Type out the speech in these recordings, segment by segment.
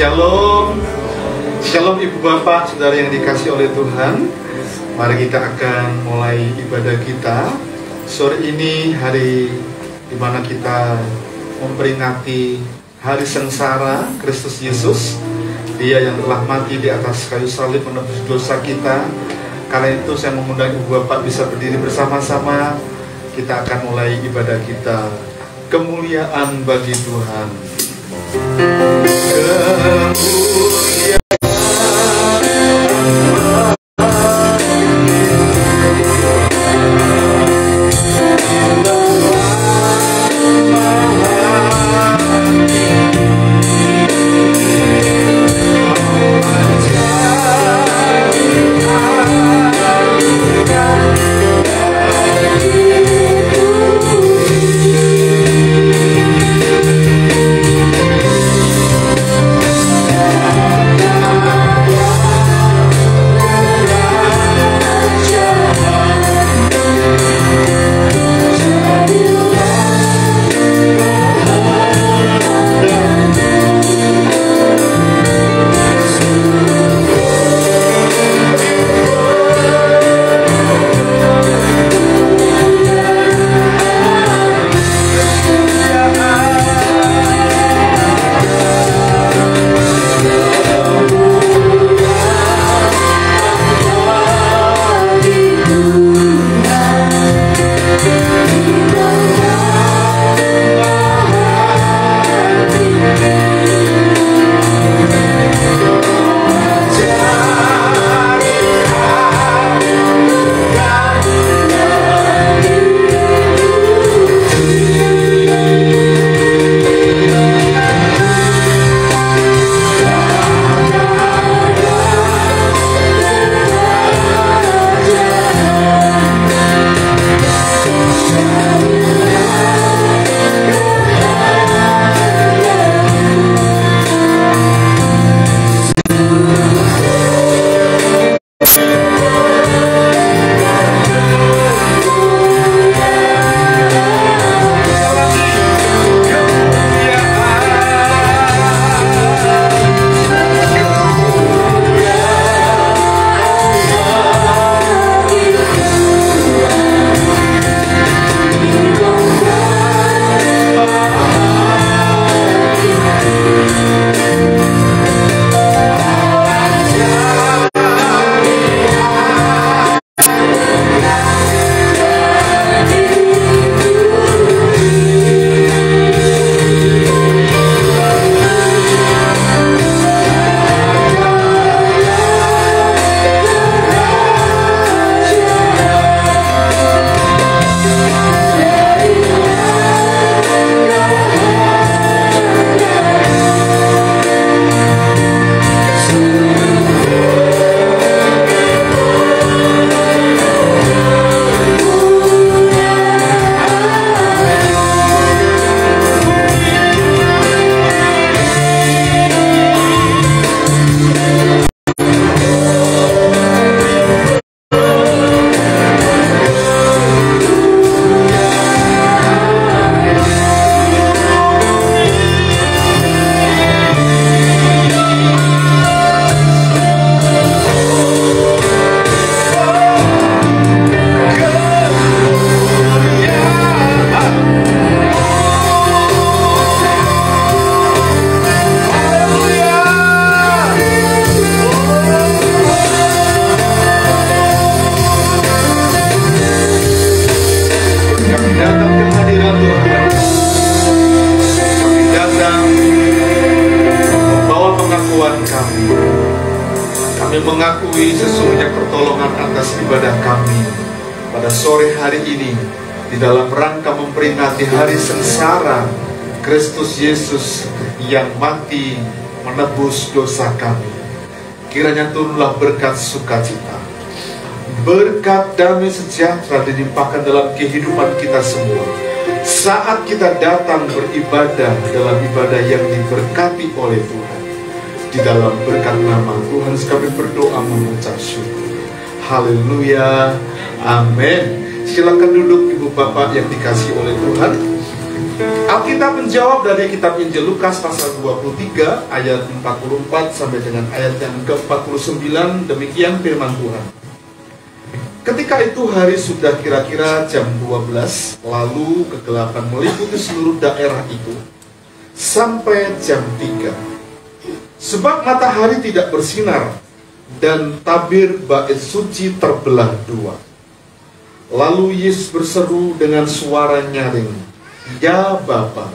Shalom. Shalom Ibu Bapak, Saudara yang dikasihi oleh Tuhan. Mari kita akan mulai ibadah kita. Sore ini hari di mana kita memperingati hari sengsara Kristus Yesus. Dia yang telah mati di atas kayu salib menebus dosa kita. Karena itu saya mengundang Ibu Bapak bisa berdiri bersama-sama. Kita akan mulai ibadah kita. Kemuliaan bagi Tuhan. Kemuliaan mengakui sesungguhnya pertolongan atas ibadah kami pada sore hari ini di dalam rangka memperingati hari sengsara Kristus Yesus yang mati menebus dosa kami. Kiranya turunlah berkat sukacita, berkat damai sejahtera dilimpahkan dalam kehidupan kita semua saat kita datang beribadah dalam ibadah yang diberkati oleh Tuhan. Di dalam berkat nama Tuhan kami berdoa mengucap syukur. Haleluya, amin. Silakan duduk Ibu Bapak yang dikasihi oleh Tuhan. Alkitab menjawab dari kitab Injil Lukas pasal 23 ayat 44 sampai dengan ayat yang ke-49. Demikian firman Tuhan. Ketika itu hari sudah kira-kira jam 12, lalu kegelapan meliputi seluruh daerah itu sampai jam 3. Sebab matahari tidak bersinar dan tabir bait suci terbelah dua. Lalu Yesus berseru dengan suara nyaring, "Ya Bapa,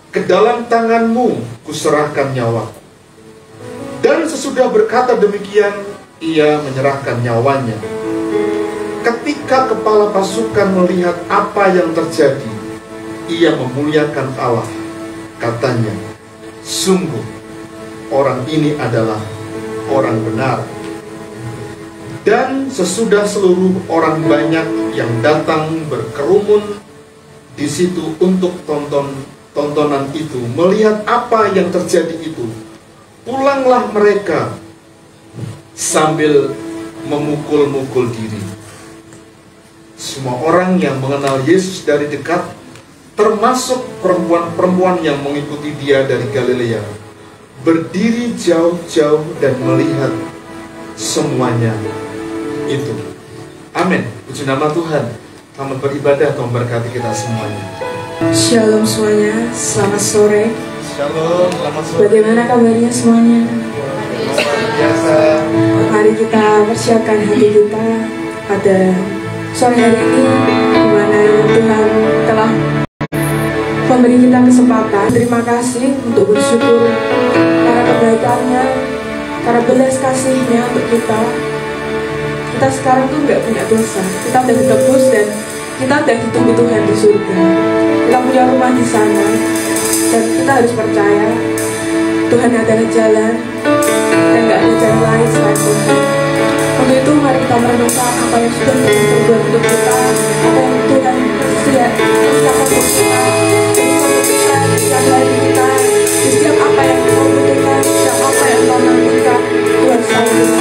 ke dalam tangan-Mu kuserahkan nyawaku." Dan sesudah berkata demikian, ia menyerahkan nyawanya. Ketika kepala pasukan melihat apa yang terjadi, ia memuliakan Allah. Katanya, "Sungguh, orang ini adalah orang benar." Dan sesudah seluruh orang banyak yang datang berkerumun di situ untuk tontonan itu, melihat apa yang terjadi itu, pulanglah mereka sambil memukul-mukul diri. Semua orang yang mengenal Yesus dari dekat, termasuk perempuan-perempuan yang mengikuti dia dari Galilea, berdiri jauh-jauh dan melihat semuanya itu. Amin. Puji nama Tuhan. Selamat beribadah, Tuhan memberkati kita semuanya. Shalom semuanya, selamat sore. Shalom, selamat sore. Bagaimana kabarnya semuanya? Biasa. Mari kita persiapkan hati kita pada sore hari ini, di mana Tuhan telah memberi kita kesempatan. Terima kasih untuk bersyukur karena kebaikannya, karena belas kasih-Nya untuk kita. Kita sekarang tuh nggak punya dosa, kita udah ditebus dan kita udah ditunggu Tuhan di surga. Kita punya rumah di sana dan kita harus percaya Tuhan adalah jalan dan nggak ada jalan lain selain Tuhan. Untuk itu mari kita merenungkan apa yang sudah Tuhan perbuat untuk kita, apa yang Tuhan persiapkan untuk kita, untuk kita di setiap hari kita, di setiap apa yang kita butuhkan, di setiap apa yang kita nantikan. Tuhan selalu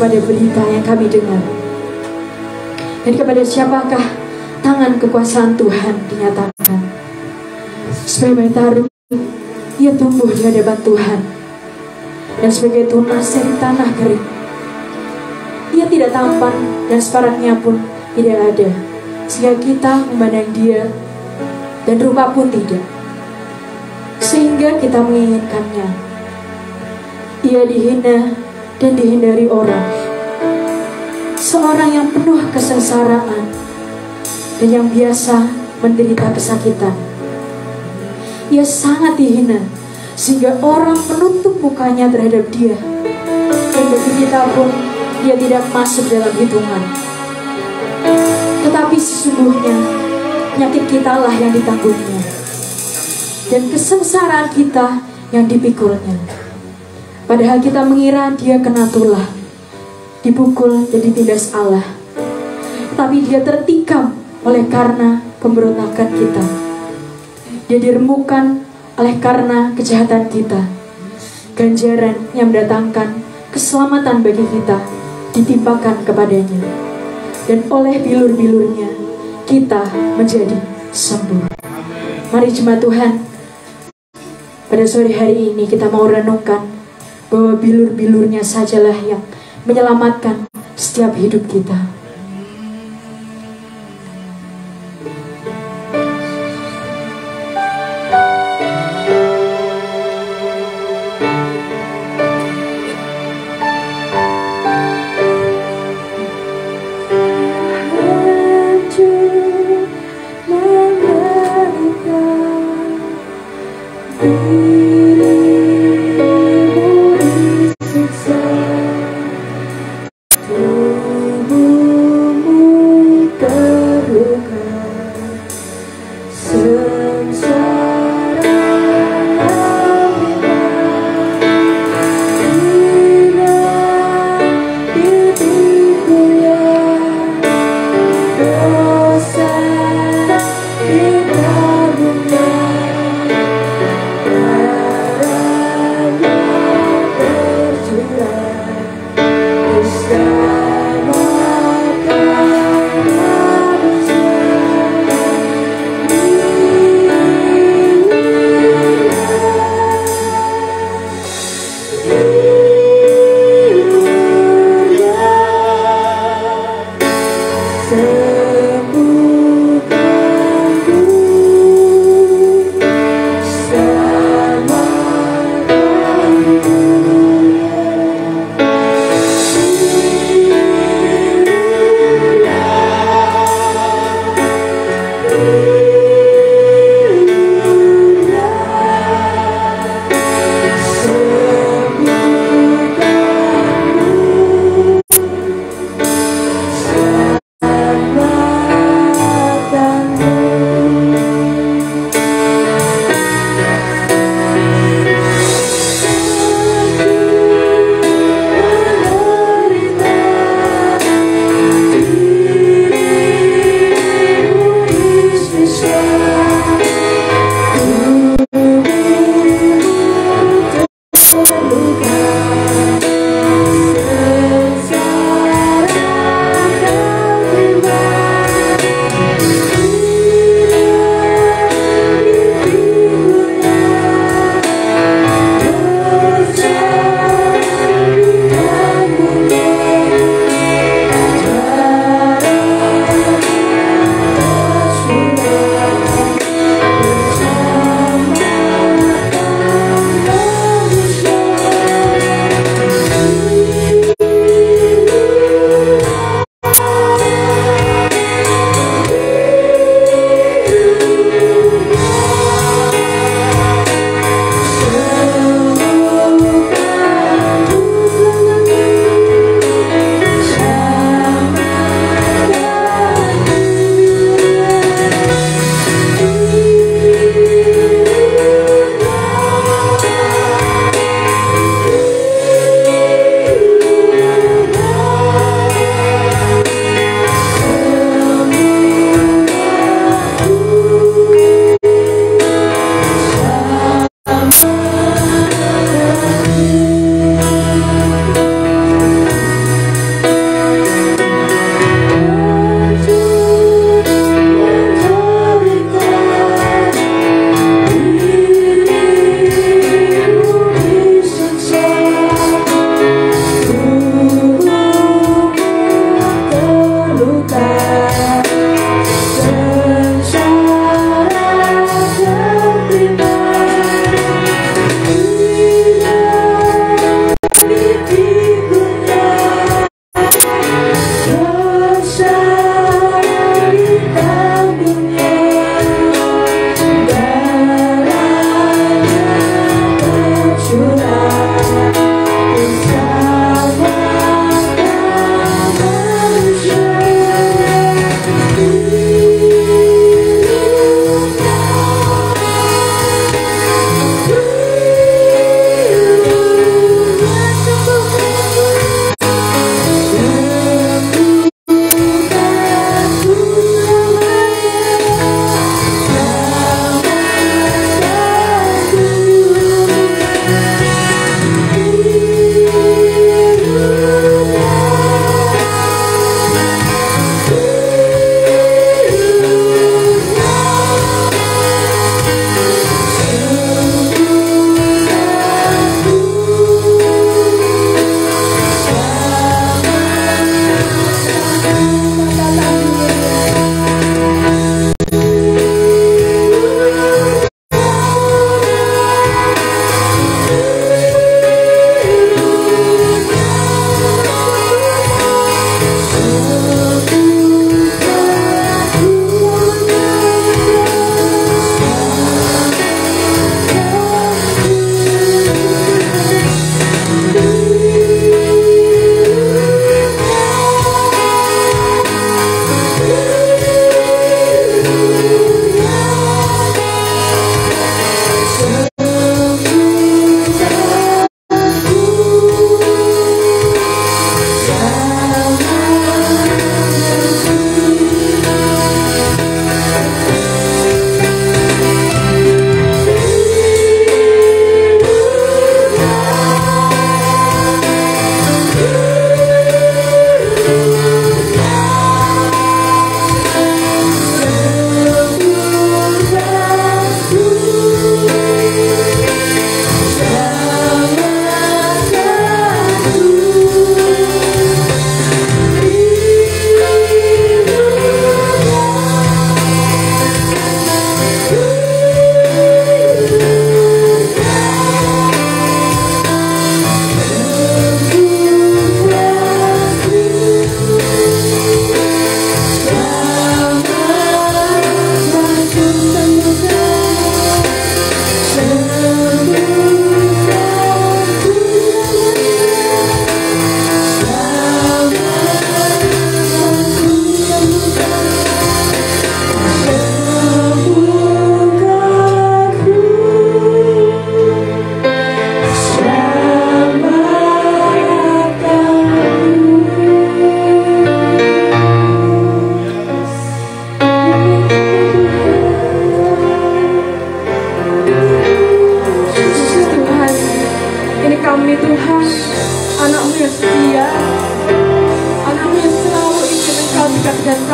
kepada berita yang kami dengar. Dan kepada siapakah tangan kekuasaan Tuhan dinyatakan. Sebagai taruh, ia tumbuh di hadapan Tuhan. Dan sebagai tunas dari tanah kering, ia tidak tampan dan separaknya pun tidak ada, sehingga kita memandang dia dan rupa pun tidak, sehingga kita menginginkannya. Ia dihina dan dihindari orang, seorang yang penuh kesengsaraan dan yang biasa menderita kesakitan. Ia sangat dihina sehingga orang menutup mukanya terhadap dia, dan bagi kita pun dia tidak masuk dalam hitungan. Tetapi sesungguhnya penyakit kita lah yang ditanggungnya, dan kesengsaraan kita yang dipikulnya. Padahal kita mengira dia kena tulah, dipukul dan ditindas Allah. Tapi dia tertikam oleh karena pemberontakan kita. Dia diremukkan oleh karena kejahatan kita. Ganjaran yang mendatangkan keselamatan bagi kita ditimpakan kepadanya, dan oleh bilur-bilurnya kita menjadi sembuh. Mari jemaat Tuhan, pada sore hari ini kita mau renungkan bahwa bilur-bilurnya sajalah yang menyelamatkan setiap hidup kita.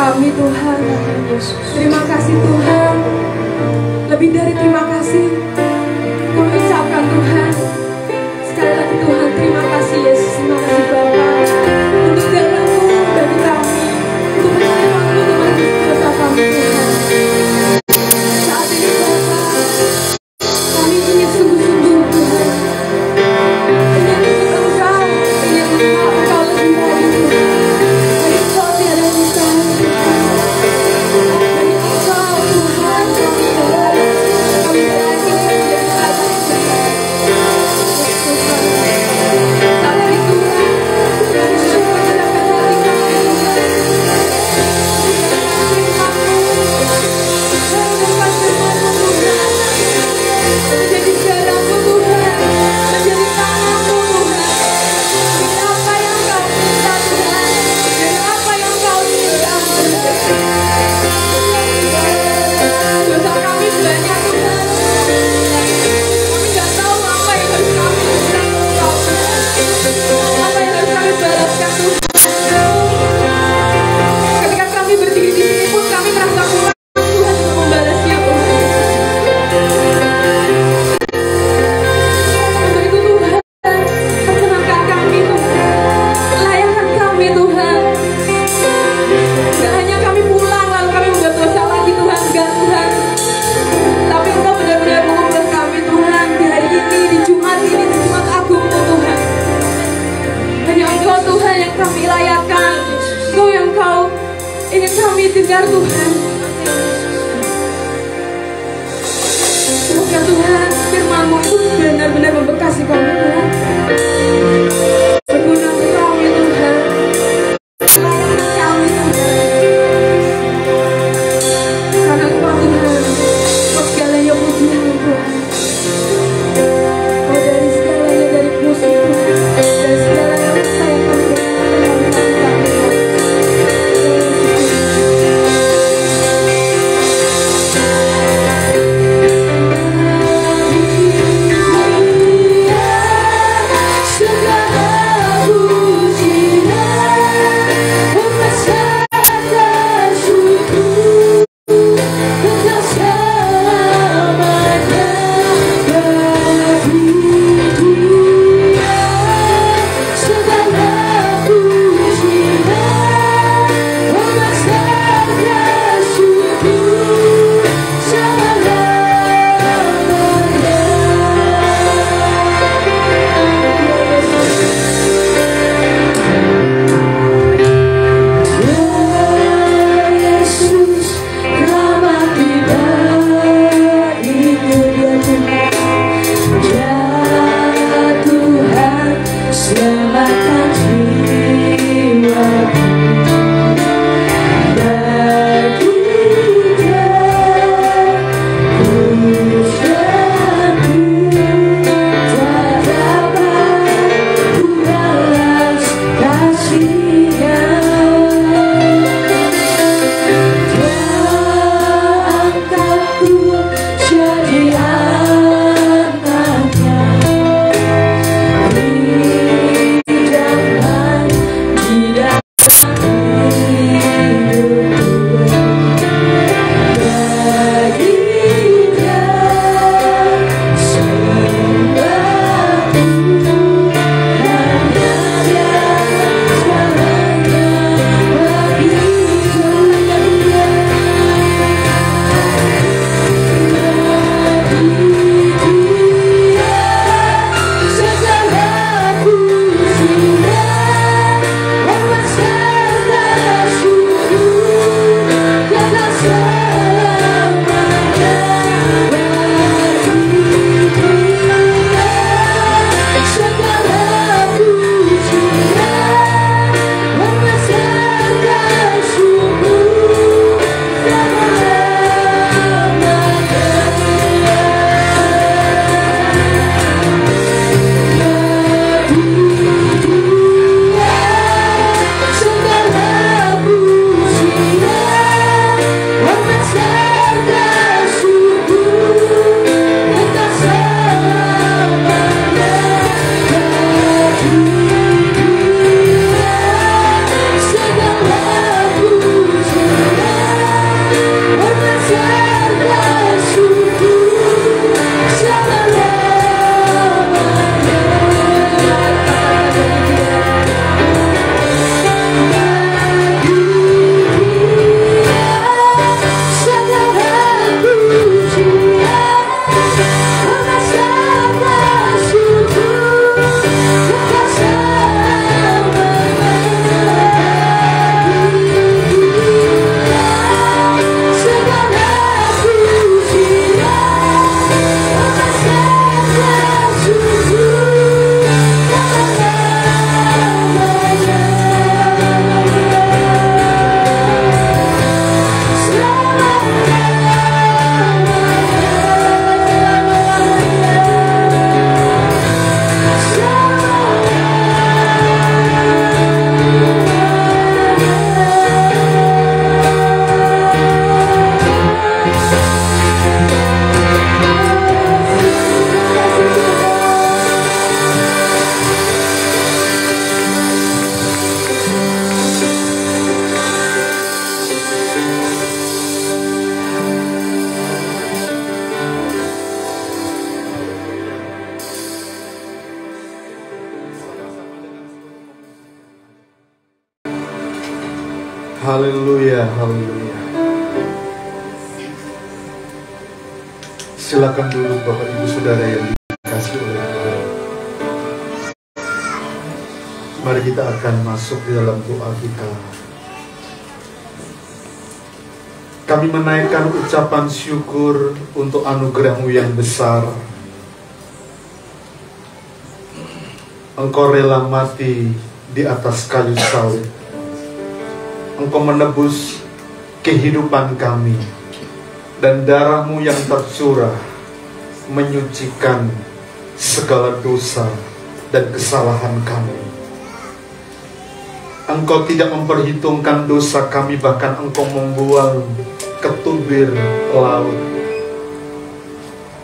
kami Tuhan. Terima kasih Tuhan. Lebih dari terima kasih, kami ucapkan Tuhan. Sekali lagi Tuhan, terima kasih Yesus, terima kasih Bapa untuk darah-Mu bagi kami, untuk menerima-Mu dengan dosa kami Tuhan. Saat ini Bapa, kami ingin sungguh-sungguh Tuhan, ingin Engkau lebih dari Tuhan. Bagi Engkau tiada mustahil Tuhan. Bagi Engkau Tuhan kami berlari, kami berlari menjadi anak Tuhan. Saat ini Tuhan, kami sudah menyerahkan hati kami Tuhan. Mendengar firman-Mu Tuhan, menjadi jalan-Mu Tuhan, menjadi tangan-Mu Tuhan. Ini apa yang Kau minta Tuhan, dan apa yang Kau inginkan Tuhan. Dosa kami banyak Tuhan. Kami gak tahu apa yang harus kami lakukan Engkau Tuhan. Apa yang harus kami balaskan Tuhan. Ketika kami berdiri di sini pun kami merasa kurang Tuhan untuk membalasnya Tuhan. Untuk itu Tuhan, perkenankan kami Tuhan, layakkan kami Tuhan. Gak hanya kami pulang lalu kami membuat dosa lagi Tuhan, enggak Tuhan. Tapi Engkau benar-benar mengubah kami Tuhan di hari ini, di Jumat ini, di Jumat Agung-Mu Tuhan. Hanya Engkau Tuhan yang kami layakkan, Engkau yang Kau ingin kami dengar Tuhan. Semoga Tuhan firman-Mu itu benar-benar membekas di kami Tuhan. Berguna untuk kami Tuhan. Layakkan kami Tuhan. Karena Engkau Tuhan, Engkau segalanya pujian Tuhan. Engkau dari segalanya, dari musik Tuhan, dari segalanya masa yang kami dengar, kami lakukan Tuhan. Haleluya, haleluya. Silakan dulu Bapak Ibu Saudara yang dikasihi oleh Tuhan. Mari kita akan masuk di dalam doa kita. Kami menaikkan ucapan syukur untuk anugerah-Mu yang besar. Engkau rela mati di atas kayu salib. Engkau menebus kehidupan kami. Dan darah-Mu yang tercurah menyucikan segala dosa dan kesalahan kami. Engkau tidak memperhitungkan dosa kami, bahkan Engkau membuang ke tubir laut.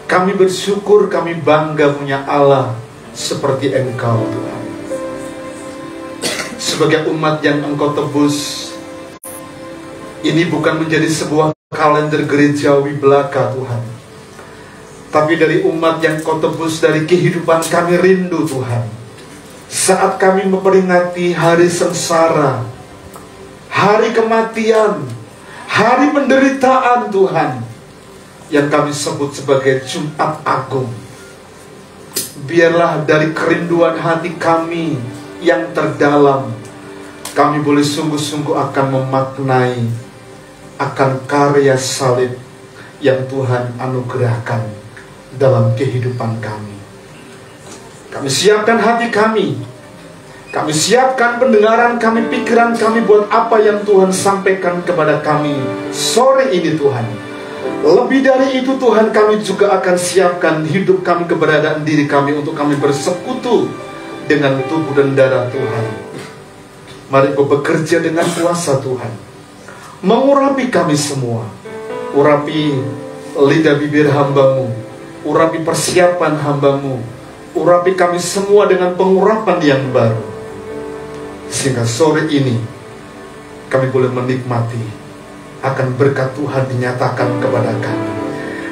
Kami bersyukur, kami bangga punya Allah seperti Engkau, Tuhan. Sebagai umat yang Engkau tebus, ini bukan menjadi sebuah kalender gerejawi belaka, Tuhan. Tapi dari umat yang Kau tebus, dari kehidupan kami rindu, Tuhan. Saat kami memperingati hari sengsara, hari kematian, hari penderitaan, Tuhan, yang kami sebut sebagai Jumat Agung, biarlah dari kerinduan hati kami yang terdalam, kami boleh sungguh-sungguh akan memaknai akan karya salib yang Tuhan anugerahkan dalam kehidupan kami. Kami siapkan hati kami, kami siapkan pendengaran kami, pikiran kami buat apa yang Tuhan sampaikan kepada kami sore ini, Tuhan. Lebih dari itu, Tuhan, kami juga akan siapkan hidup kami, keberadaan diri kami untuk kami bersekutu dengan tubuh dan darah Tuhan. Mari Kau bekerja dengan kuasa, Tuhan, mengurapi kami semua. Urapi lidah bibir hamba-Mu, urapi persiapan hamba-Mu, urapi kami semua dengan pengurapan yang baru, sehingga sore ini kami boleh menikmati akan berkat Tuhan dinyatakan kepada kami.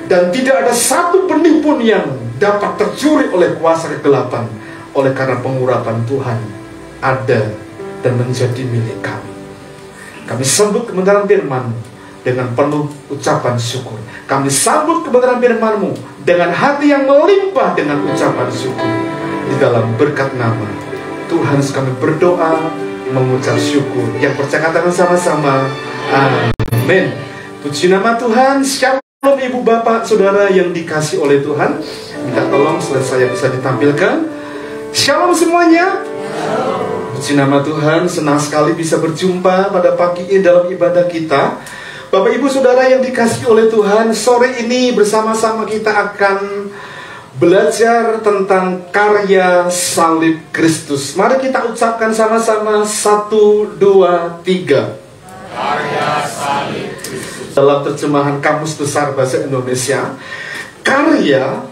Dan tidak ada satu benih pun yang dapat tercuri oleh kuasa kegelapan, oleh karena pengurapan Tuhan ada dan menjadi milik kami. Kami sambut kebenaran firman-Mu dengan penuh ucapan syukur. Kami sambut kebenaran firman-Mu dengan hati yang melimpah dengan ucapan syukur. Di dalam berkat nama Tuhan kami berdoa, mengucap syukur. Yang percaya katakan sama-sama, amin. Puji nama Tuhan. Shalom Ibu Bapak Saudara yang dikasih oleh Tuhan. Minta tolong saya bisa ditampilkan. Shalom semuanya. Puji nama Tuhan, senang sekali bisa berjumpa pada pagi ini dalam ibadah kita. Bapak Ibu Saudara yang dikasihi oleh Tuhan, sore ini bersama-sama kita akan belajar tentang karya salib Kristus. Mari kita ucapkan sama-sama 1, 2, 3. Karya salib Kristus. Dalam terjemahan Kamus Besar Bahasa Indonesia, karya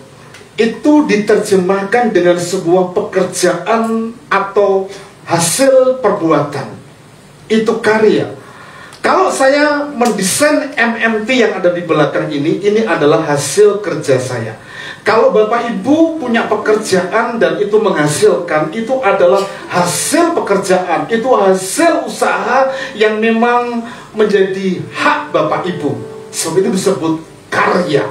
itu diterjemahkan dengan sebuah pekerjaan atau hasil perbuatan. Itu karya. Kalau saya mendesain MMT yang ada di belakang ini adalah hasil kerja saya. Kalau Bapak Ibu punya pekerjaan dan itu menghasilkan, itu adalah hasil pekerjaan, itu hasil usaha yang memang menjadi hak Bapak Ibu. Sebab itu disebut karya.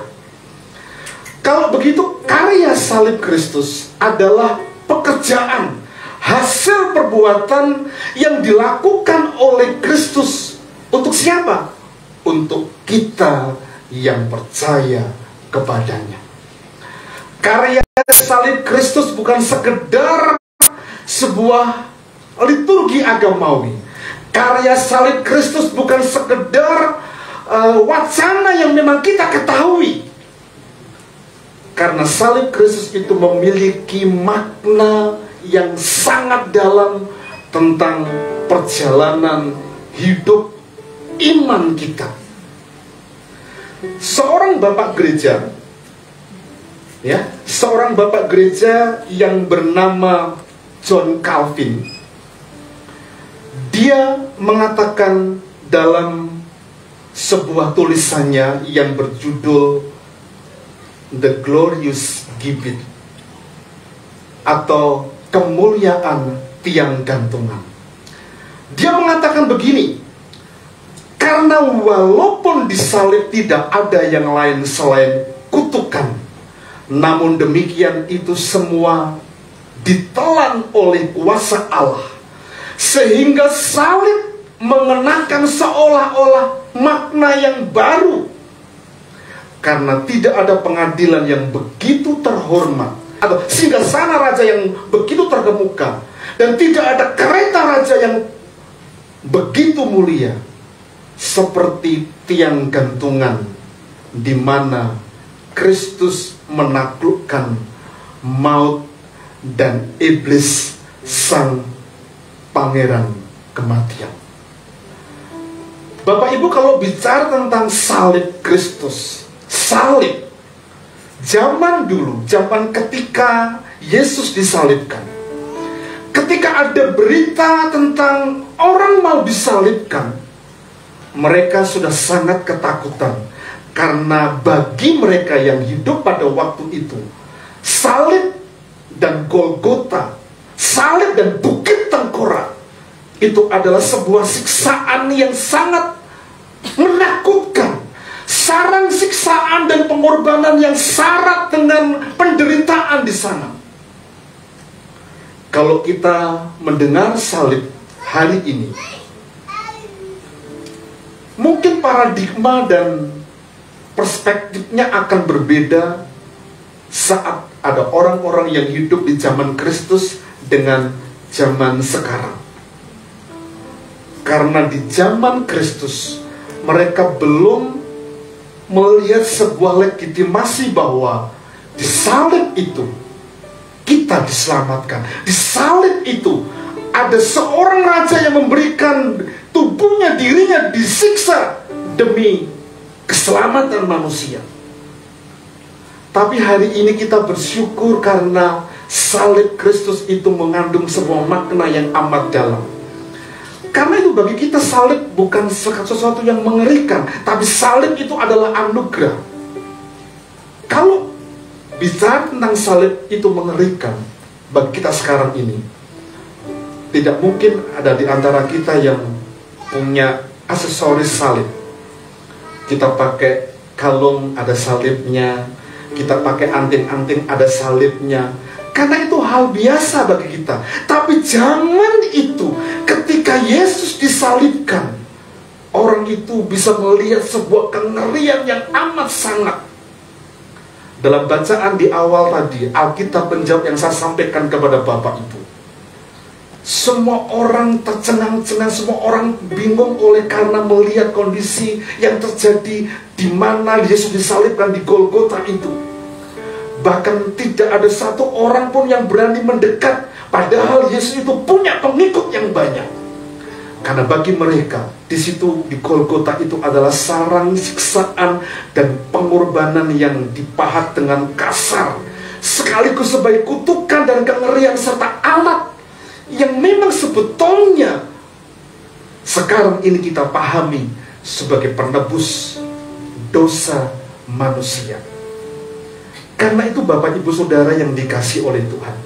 Kalau begitu, karya salib Kristus adalah pekerjaan, hasil perbuatan yang dilakukan oleh Kristus. Untuk siapa? Untuk kita yang percaya kepadanya. Karya salib Kristus bukan sekedar sebuah liturgi agamawi. Karya salib Kristus bukan sekedar wacana yang memang kita ketahui. Karena salib Kristus itu memiliki makna yang sangat dalam tentang perjalanan hidup iman kita. Seorang bapak gereja, seorang bapak gereja yang bernama John Calvin, dia mengatakan dalam sebuah tulisannya yang berjudul The Glorious Gibbet, atau kemuliaan tiang gantungan. Dia mengatakan begini, Karena walaupun disalib tidak ada yang lain selain kutukan, namun demikian itu semua ditelan oleh kuasa Allah, sehingga salib mengenakan seolah-olah makna yang baru. Karena tidak ada pengadilan yang begitu terhormat, atau singgasana raja yang begitu terkemuka, dan tidak ada kereta raja yang begitu mulia seperti tiang gantungan di mana Kristus menaklukkan maut dan iblis, sang pangeran kematian. Bapak Ibu, kalau bicara tentang salib Kristus, salib zaman dulu, zaman ketika Yesus disalibkan, ketika ada berita tentang orang mau disalibkan, mereka sudah sangat ketakutan. Karena bagi mereka yang hidup pada waktu itu, salib dan Golgota, salib dan Bukit Tengkorak, itu adalah sebuah siksaan yang sangat menakutkan. Sarang siksaan dan pengorbanan yang syarat dengan penderitaan di sana. Kalau kita mendengar salib hari ini, mungkin paradigma dan perspektifnya akan berbeda saat ada orang-orang yang hidup di zaman Kristus dengan zaman sekarang. Karena di zaman Kristus mereka belum melihat sebuah legitimasi bahwa di salib itu kita diselamatkan. Di salib itu ada seorang raja yang memberikan tubuhnya, dirinya disiksa demi keselamatan manusia. Tapi hari ini kita bersyukur karena salib Kristus itu mengandung sebuah makna yang amat dalam. Karena itu bagi kita salib bukan sesuatu yang mengerikan, tapi salib itu adalah anugerah. Kalau bicara tentang salib itu mengerikan bagi kita sekarang ini, tidak mungkin ada di antara kita yang punya aksesoris salib. Kita pakai kalung ada salibnya, kita pakai anting-anting ada salibnya. Karena itu hal biasa bagi kita. Tapi zaman itu, ketika Yesus disalibkan, orang itu bisa melihat sebuah kengerian yang amat sangat. Dalam bacaan di awal tadi, Alkitab menjawab yang saya sampaikan kepada Bapak Ibu. Semua orang tercengang-cengang, semua orang bingung oleh karena melihat kondisi yang terjadi di mana Yesus disalibkan di Golgota itu. Bahkan tidak ada satu orang pun yang berani mendekat, padahal Yesus itu punya pengikut yang banyak. Karena bagi mereka, di situ di Golgota itu adalah sarang siksaan dan pengorbanan yang dipahat dengan kasar, sekaligus sebagai kutukan dan kengerian serta alat yang memang sebetulnya sekarang ini kita pahami sebagai penebus dosa manusia. Karena itu Bapak Ibu Saudara yang dikasih oleh Tuhan,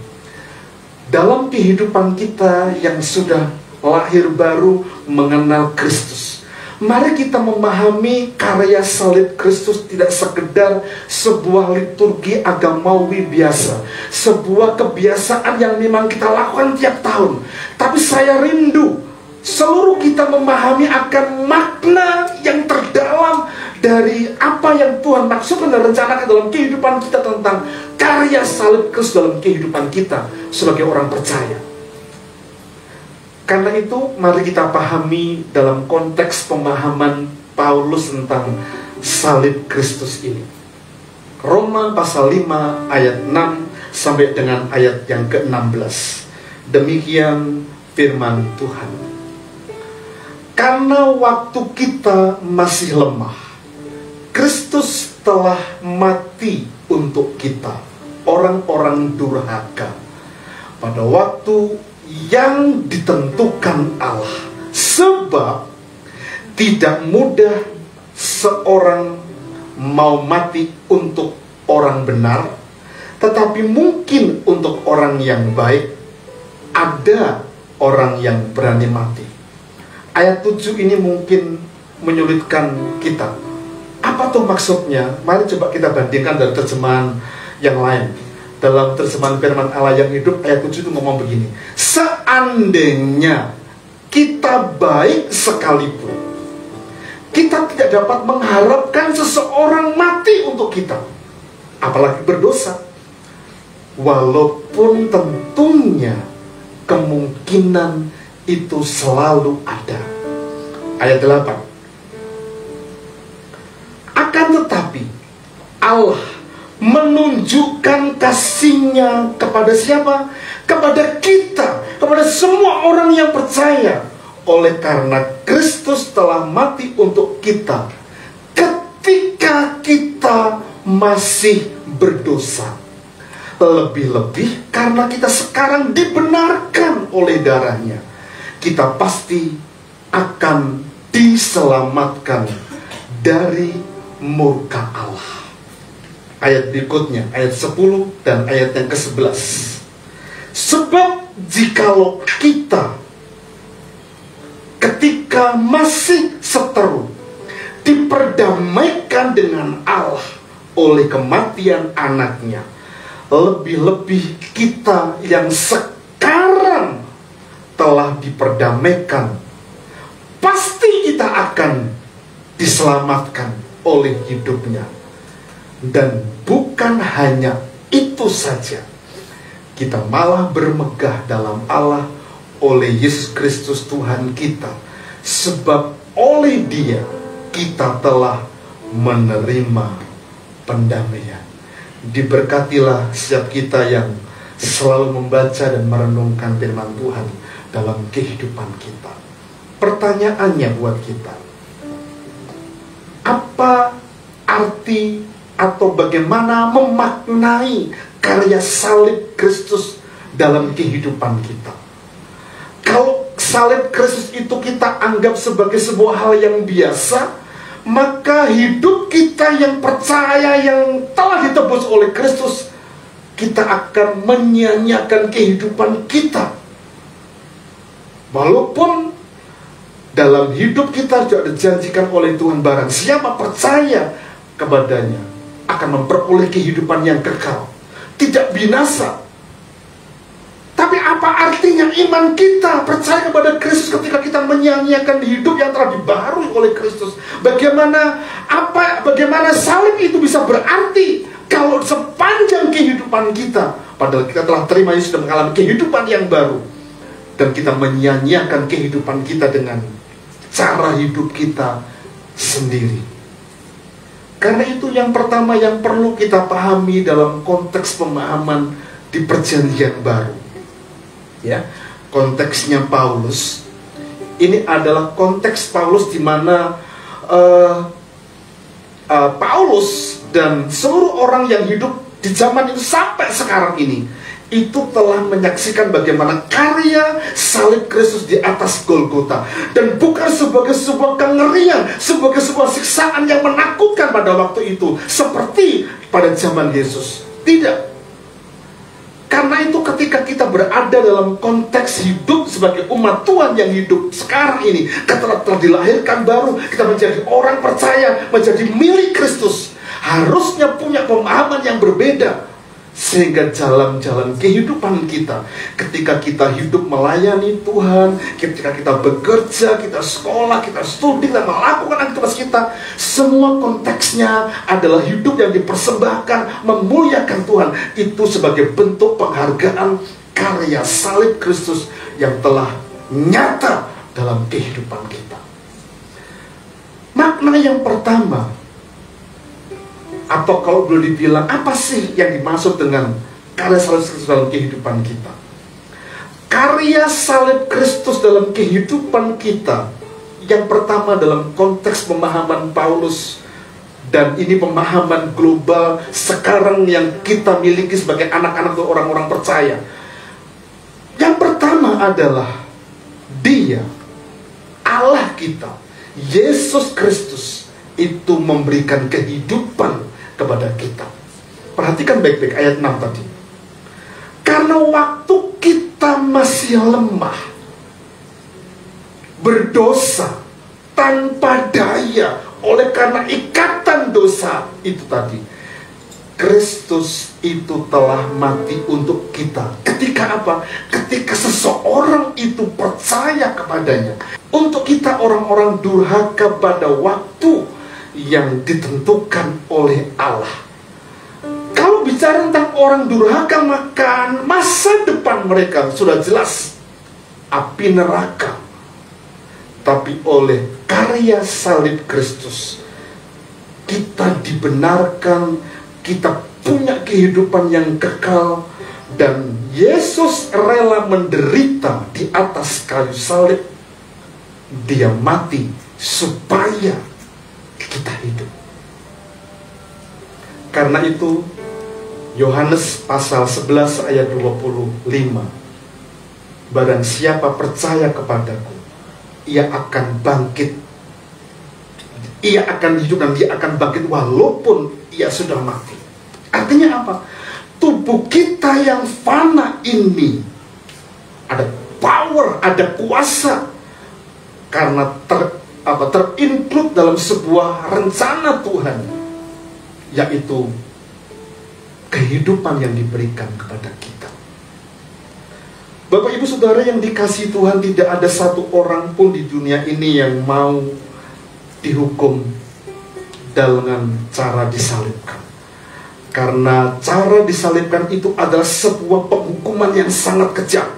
dalam kehidupan kita yang sudah lahir baru mengenal Kristus, mari kita memahami karya salib Kristus tidak sekedar sebuah liturgi agamawi biasa, sebuah kebiasaan yang memang kita lakukan tiap tahun. Tapi saya rindu seluruh kita memahami akan makna yang terdalam dari apa yang Tuhan maksudkan dan rencanakan dalam kehidupan kita tentang karya salib Kristus dalam kehidupan kita sebagai orang percaya. Karena itu mari kita pahami dalam konteks pemahaman Paulus tentang salib Kristus ini. Roma pasal 5 ayat 6 sampai dengan ayat yang ke-16. Demikian firman Tuhan. Karena waktu kita masih lemah, Kristus telah mati untuk kita, orang-orang durhaka, pada waktu yang ditentukan Allah. Sebab tidak mudah seorang mau mati untuk orang benar, tetapi mungkin untuk orang yang baik ada orang yang berani mati. Ayat 7 ini mungkin menyulitkan kita. Apa tuh maksudnya? Mari coba kita bandingkan dari terjemahan yang lain. Dalam terjemahan firman Allah yang hidup ayat 7 itu ngomong begini: seandainya kita baik sekalipun, kita tidak dapat mengharapkan seseorang mati untuk kita, apalagi berdosa. Walaupun tentunya kemungkinan itu selalu ada. Ayat 8. Akan tetapi Allah menunjukkan kasih-Nya kepada siapa? Kepada kita, kepada semua orang yang percaya. Oleh karena Kristus telah mati untuk kita ketika kita masih berdosa. Lebih-lebih karena kita sekarang dibenarkan oleh darah-Nya, kita pasti akan diselamatkan dari murka Allah. Ayat berikutnya, ayat 10 dan ayat yang ke-11. Sebab jikalau kita ketika masih seteru diperdamaikan dengan Allah oleh kematian anaknya, lebih-lebih kita yang sekarang telah diperdamaikan, pasti kita akan diselamatkan oleh hidupnya. Dan bukan hanya itu saja, kita malah bermegah dalam Allah oleh Yesus Kristus Tuhan kita, sebab oleh Dia kita telah menerima pendamaian. Diberkatilah setiap kita yang selalu membaca dan merenungkan firman Tuhan dalam kehidupan kita. Pertanyaannya buat kita, apa arti atau bagaimana memaknai karya salib Kristus dalam kehidupan kita? Kalau salib Kristus itu kita anggap sebagai sebuah hal yang biasa, maka hidup kita yang percaya, yang telah ditebus oleh Kristus, kita akan menyia-nyiakan kehidupan kita. Walaupun dalam hidup kita juga dijanjikan oleh Tuhan, barang siapa percaya kepadanya akan memperoleh kehidupan yang kekal, tidak binasa. Tapi apa artinya iman kita percaya kepada Kristus ketika kita menyia-nyiakan hidup yang telah dibaharui oleh Kristus? Bagaimana salib itu bisa berarti kalau sepanjang kehidupan kita, padahal kita telah terima Yesus dan mengalami kehidupan yang baru, dan kita menyia-nyiakan kehidupan kita dengan cara hidup kita sendiri. Karena itu yang pertama yang perlu kita pahami dalam konteks pemahaman di perjanjian baru, ya, konteksnya Paulus ini adalah konteks Paulus di mana Paulus dan seluruh orang yang hidup di zaman itu sampai sekarang ini itu telah menyaksikan bagaimana karya salib Kristus di atas Golgota, dan bukan sebagai sebuah kengerian, sebagai sebuah siksaan yang menakutkan pada waktu itu seperti pada zaman Yesus. Tidak. Karena itu ketika kita berada dalam konteks hidup sebagai umat Tuhan yang hidup sekarang ini, kita telah dilahirkan baru, kita menjadi orang percaya, menjadi milik Kristus, harusnya punya pemahaman yang berbeda. Sehingga jalan-jalan kehidupan kita, ketika kita hidup melayani Tuhan, ketika kita bekerja, kita sekolah, kita studi, dan melakukan aktivitas kita, semua konteksnya adalah hidup yang dipersembahkan, memuliakan Tuhan. Itu sebagai bentuk penghargaan karya salib Kristus yang telah nyata dalam kehidupan kita. Makna yang pertama, atau kalau boleh dibilang, apa sih yang dimaksud dengan karya salib Kristus dalam kehidupan kita? Karya salib Kristus dalam kehidupan kita, yang pertama dalam konteks pemahaman Paulus, dan ini pemahaman global sekarang yang kita miliki sebagai anak-anak atau orang-orang percaya. Yang pertama adalah Dia, Allah kita, Yesus Kristus, itu memberikan kehidupan kepada kita. Perhatikan baik-baik ayat 6 tadi. Karena waktu kita masih lemah, berdosa, tanpa daya oleh karena ikatan dosa itu tadi. Kristus itu telah mati untuk kita. Ketika apa? Ketika seseorang itu percaya kepadanya. Untuk kita orang-orang durhaka pada waktu yang ditentukan oleh Allah. Kalau bicara tentang orang durhaka, maka masa depan mereka sudah jelas api neraka. Tapi oleh karya salib Kristus, kita dibenarkan, kita punya kehidupan yang kekal. Dan Yesus rela menderita di atas kayu salib. Dia mati supaya kita hidup. Karena itu Yohanes pasal 11 ayat 25, barang siapa percaya kepadaku, ia akan bangkit, ia akan hidup, dan dia akan bangkit walaupun ia sudah mati. Artinya apa? Tubuh kita yang fana ini ada power, ada kuasa, karena terinclude dalam sebuah rencana Tuhan, yaitu kehidupan yang diberikan kepada kita. Bapak Ibu Saudara yang dikasihi Tuhan, tidak ada satu orang pun di dunia ini yang mau dihukum dengan cara disalibkan. Karena cara disalibkan itu adalah sebuah penghukuman yang sangat kejam.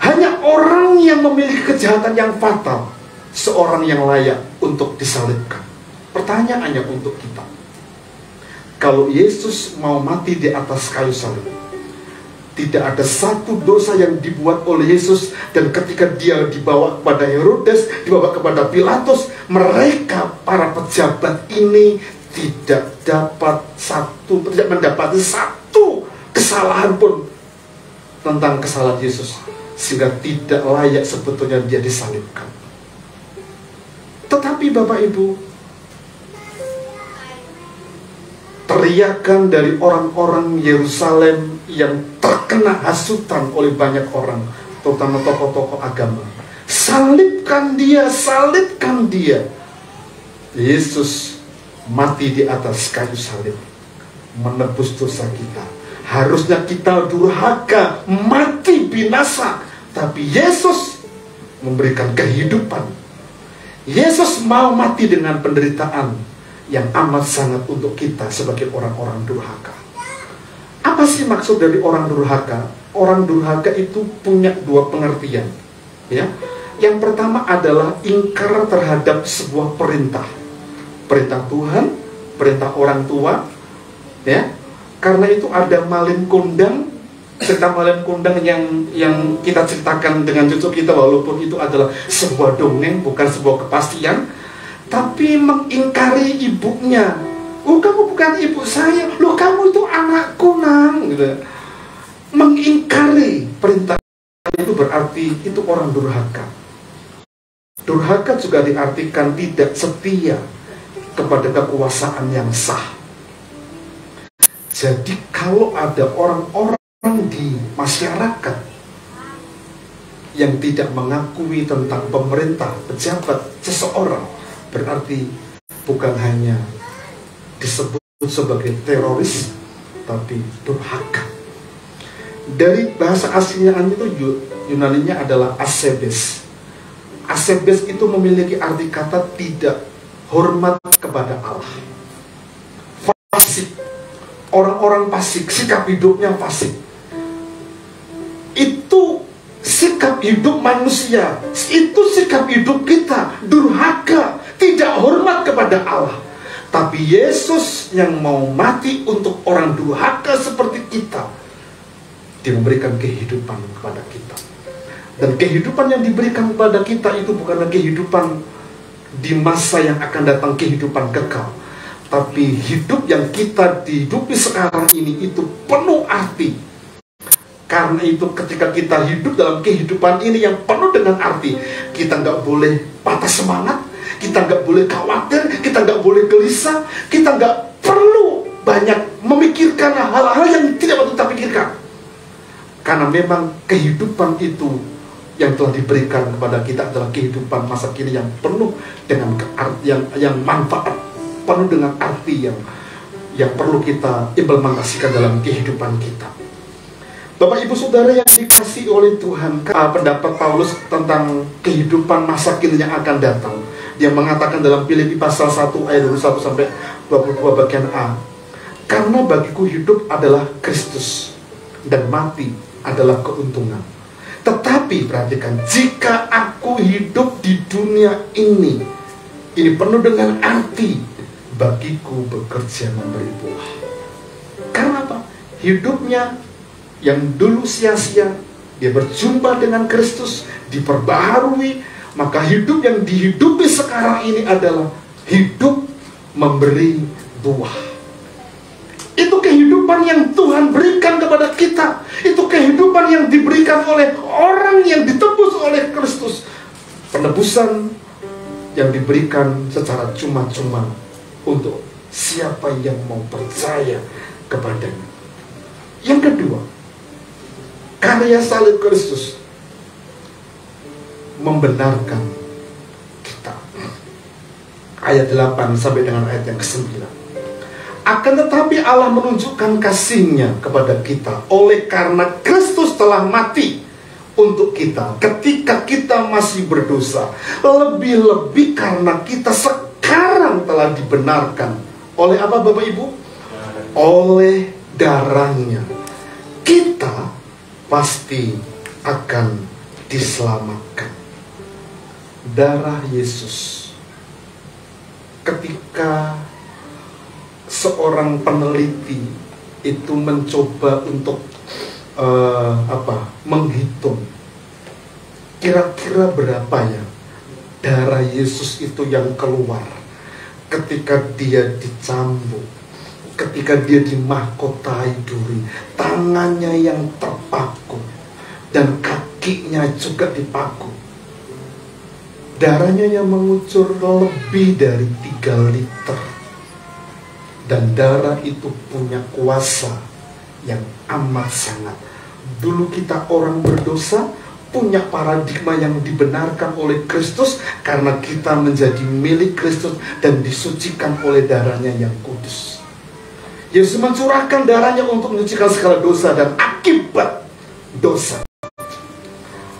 Hanya orang yang memiliki kejahatan yang fatal, seorang yang layak untuk disalibkan. Pertanyaannya untuk kita, kalau Yesus mau mati di atas kayu salib, tidak ada satu dosa yang dibuat oleh Yesus. Dan ketika dia dibawa kepada Herodes, dibawa kepada Pilatus, mereka para pejabat ini tidak mendapati satu kesalahan pun tentang kesalahan Yesus, sehingga tidak layak sebetulnya dia disalibkan. Tetapi Bapak Ibu, teriakan dari orang-orang Yerusalem yang terkena hasutan oleh banyak orang, terutama tokoh-tokoh agama, salibkan dia, salibkan dia. Yesus mati di atas kayu salib, menebus dosa kita. Harusnya kita durhaka, mati binasa, tapi Yesus memberikan kehidupan. Yesus mau mati dengan penderitaan yang amat sangat untuk kita sebagai orang-orang durhaka. Apa sih maksud dari orang durhaka? Orang durhaka itu punya dua pengertian, ya. Yang pertama adalah ingkar terhadap sebuah perintah Tuhan, perintah orang tua, ya. Karena itu ada malin kundang, cerita malin kundang yang kita ceritakan dengan cucu kita, walaupun itu adalah sebuah dongeng, bukan sebuah kepastian, tapi mengingkari ibunya. Oh, kamu bukan ibu saya, loh kamu itu anakku, nang, gitu. Mengingkari perintah itu berarti itu orang durhaka. Durhaka juga diartikan tidak setia kepada kekuasaan yang sah. Jadi kalau ada orang-orang di masyarakat yang tidak mengakui tentang pemerintah, pejabat, seseorang, berarti bukan hanya disebut sebagai teroris, tapi durhaka. Dari bahasa aslinya itu Yunaninya adalah asebes. Asebes itu memiliki arti kata tidak hormat kepada Allah. Fasik, orang-orang fasik, sikap hidupnya fasik. Itu sikap hidup manusia, itu sikap hidup kita, durhaka, tidak hormat kepada Allah. Tapi Yesus yang mau mati untuk orang durhaka seperti kita, dia memberikan kehidupan kepada kita. Dan kehidupan yang diberikan kepada kita itu bukanlah kehidupan di masa yang akan datang, kehidupan kekal, tapi hidup yang kita hidupi sekarang ini itu penuh arti. Karena itu ketika kita hidup dalam kehidupan ini yang penuh dengan arti, kita nggak boleh patah semangat, kita nggak boleh khawatir, kita nggak boleh gelisah, kita nggak perlu banyak memikirkan hal-hal yang tidak patut kita pikirkan. Karena memang kehidupan itu yang telah diberikan kepada kita adalah kehidupan masa kini yang penuh dengan yang manfaat, penuh dengan arti yang perlu kita implementasikan dalam kehidupan kita. Bapak Ibu Saudara yang dikasihi oleh Tuhan, pendapat Paulus tentang kehidupan masa kini yang akan datang, dia mengatakan dalam Filipi pasal 1 ayat 21 sampai 22 bagian A, karena bagiku hidup adalah Kristus dan mati adalah keuntungan. Tetapi perhatikan, jika aku hidup di dunia ini penuh dengan arti, bagiku bekerja memberi buah. Karena apa? Hidupnya yang dulu sia-sia, dia berjumpa dengan Kristus, diperbaharui, maka hidup yang dihidupi sekarang ini adalah hidup memberi buah. Itu kehidupan yang Tuhan berikan kepada kita. Itu kehidupan yang diberikan oleh orang yang ditebus oleh Kristus. Penebusan yang diberikan secara cuma-cuma untuk siapa yang mau percaya kepadanya. Yang kedua, karya salib Kristus membenarkan kita. Ayat 8 sampai dengan ayat yang ke-9. Akan tetapi Allah menunjukkan kasih-Nya kepada kita oleh karena Kristus telah mati untuk kita ketika kita masih berdosa. Lebih-lebih karena kita sekarang telah dibenarkan oleh apa Bapak Ibu? Oleh darah-Nya. Kita pasti akan diselamatkan. Darah Yesus. Ketika seorang peneliti itu mencoba untuk menghitung kira-kira berapa ya darah Yesus itu yang keluar ketika dia dicambuk, ketika dia dimahkotai duri, tangannya yang terpaku dan kakinya juga dipaku. Darahnya yang mengucur lebih dari 3 liter. Dan darah itu punya kuasa yang amat sangat. Dulu kita orang berdosa punya paradigma yang dibenarkan oleh Kristus karena kita menjadi milik Kristus dan disucikan oleh darahnya yang kudus. Yesus mencurahkan darahnya untuk menyucikan segala dosa dan akibat dosa.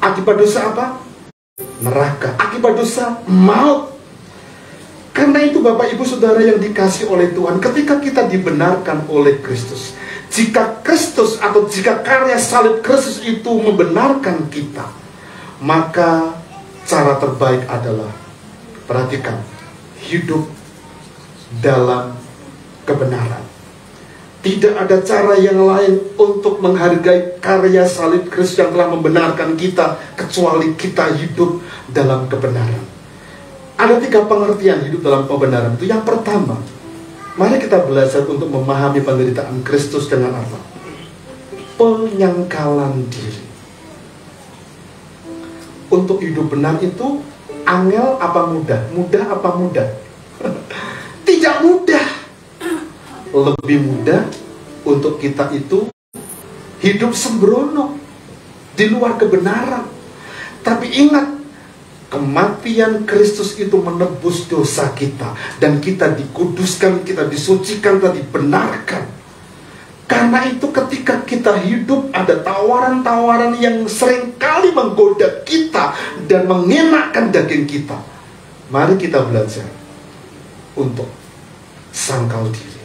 Akibat dosa apa? Neraka. Akibat dosa maut. Karena itu Bapak Ibu Saudara yang dikasih oleh Tuhan, ketika kita dibenarkan oleh Kristus, jika Kristus atau jika karya salib Kristus itu membenarkan kita, maka cara terbaik adalah, perhatikan, hidup dalam kebenaran. Tidak ada cara yang lain untuk menghargai karya salib Kristus yang telah membenarkan kita kecuali kita hidup dalam kebenaran. Ada 3 pengertian hidup dalam kebenaran itu. Yang pertama, mari kita belajar untuk memahami penderitaan Kristus dengan apa? Penyangkalan diri. Untuk hidup benar itu angel apa mudah? Mudah apa mudah? Tidak mudah. Lebih mudah untuk kita itu hidup sembrono di luar kebenaran. Tapi ingat, kematian Kristus itu menebus dosa kita. Dan kita dikuduskan, kita disucikan, kita dibenarkan. Karena itu ketika kita hidup ada tawaran-tawaran yang seringkali menggoda kita dan mengenakkan daging kita. Mari kita belajar untuk sangkal diri.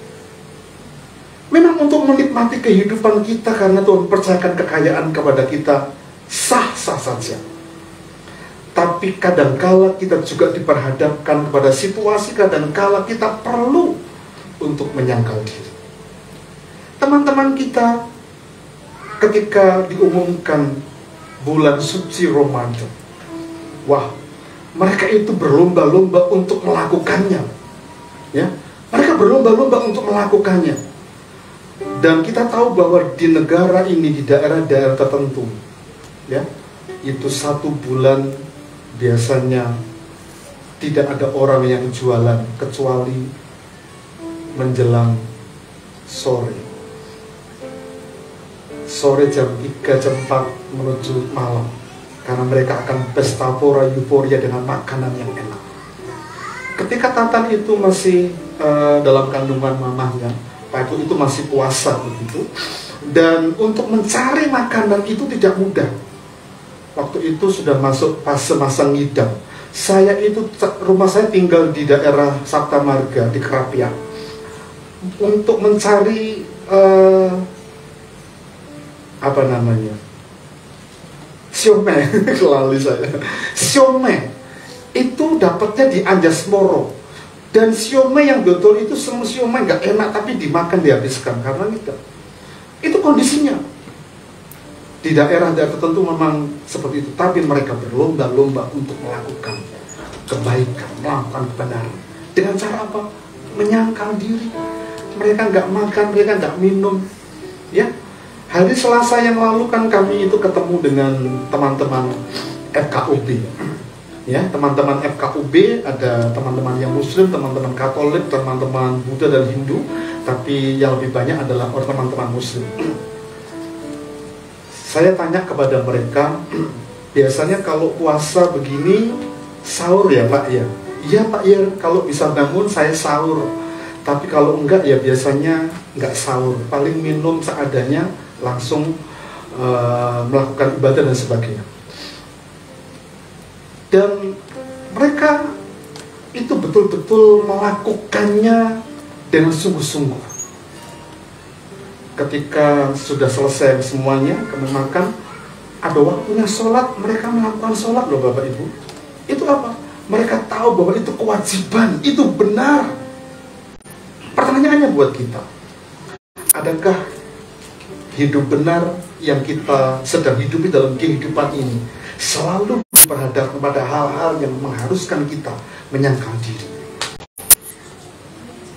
Memang untuk menikmati kehidupan kita karena Tuhan percayakan kekayaan kepada kita, sah-sah saja. Tapi kadangkala kita juga diperhadapkan kepada situasi, kadangkala kita perlu untuk menyangkal diri. Teman-teman kita ketika diumumkan bulan suci Ramadan, wah, mereka itu berlomba-lomba untuk melakukannya. Ya, mereka berlomba-lomba untuk melakukannya. Dan kita tahu bahwa di negara ini, di daerah-daerah tertentu, ya, itu 1 bulan biasanya tidak ada orang yang jualan kecuali menjelang sore. Sore jam 3, jam 4 menuju malam. karena mereka akan pesta euforia dengan makanan yang enak. Ketika Tatan itu masih dalam kandungan mamahnya, Pak itu masih puasa begitu, dan untuk mencari makanan itu tidak mudah. Waktu itu sudah masuk fase masa ngidam. Rumah saya tinggal di daerah Sabta Marga di Kerapiak. Untuk mencari siomay, kelali saya. Siomay itu dapatnya di Anjasmoro. Dan siomay yang betul itu semua siomay nggak enak, tapi dimakan dihabiskan karena itu kondisinya. Di daerah-daerah tertentu memang seperti itu, tapi mereka berlomba-lomba untuk melakukan kebaikan, melakukan kebenaran. Dengan cara apa? Menyangkal diri. Mereka nggak makan, mereka nggak minum. Ya, hari Selasa yang lalu kan kami itu ketemu dengan teman-teman FKUB. Ya, teman-teman FKUB ada teman-teman yang Muslim, teman-teman Katolik, teman-teman Buddha dan Hindu, tapi yang lebih banyak adalah teman-teman Muslim. Saya tanya kepada mereka, biasanya kalau puasa begini sahur ya Pak ya? Iya Pak ya, kalau bisa bangun saya sahur. Tapi kalau enggak ya biasanya enggak sahur. Paling minum seadanya, langsung melakukan ibadah dan sebagainya. Dan mereka itu betul-betul melakukannya dengan sungguh-sungguh. Ketika sudah selesai semuanya, kami makan, ada waktunya sholat, mereka melakukan sholat loh Bapak Ibu. Itu apa? Mereka tahu bahwa itu kewajiban, itu benar. Pertanyaannya buat kita, adakah hidup benar yang kita sedang hidupi dalam kehidupan ini selalu berhadap kepada hal-hal yang mengharuskan kita menyangkal diri?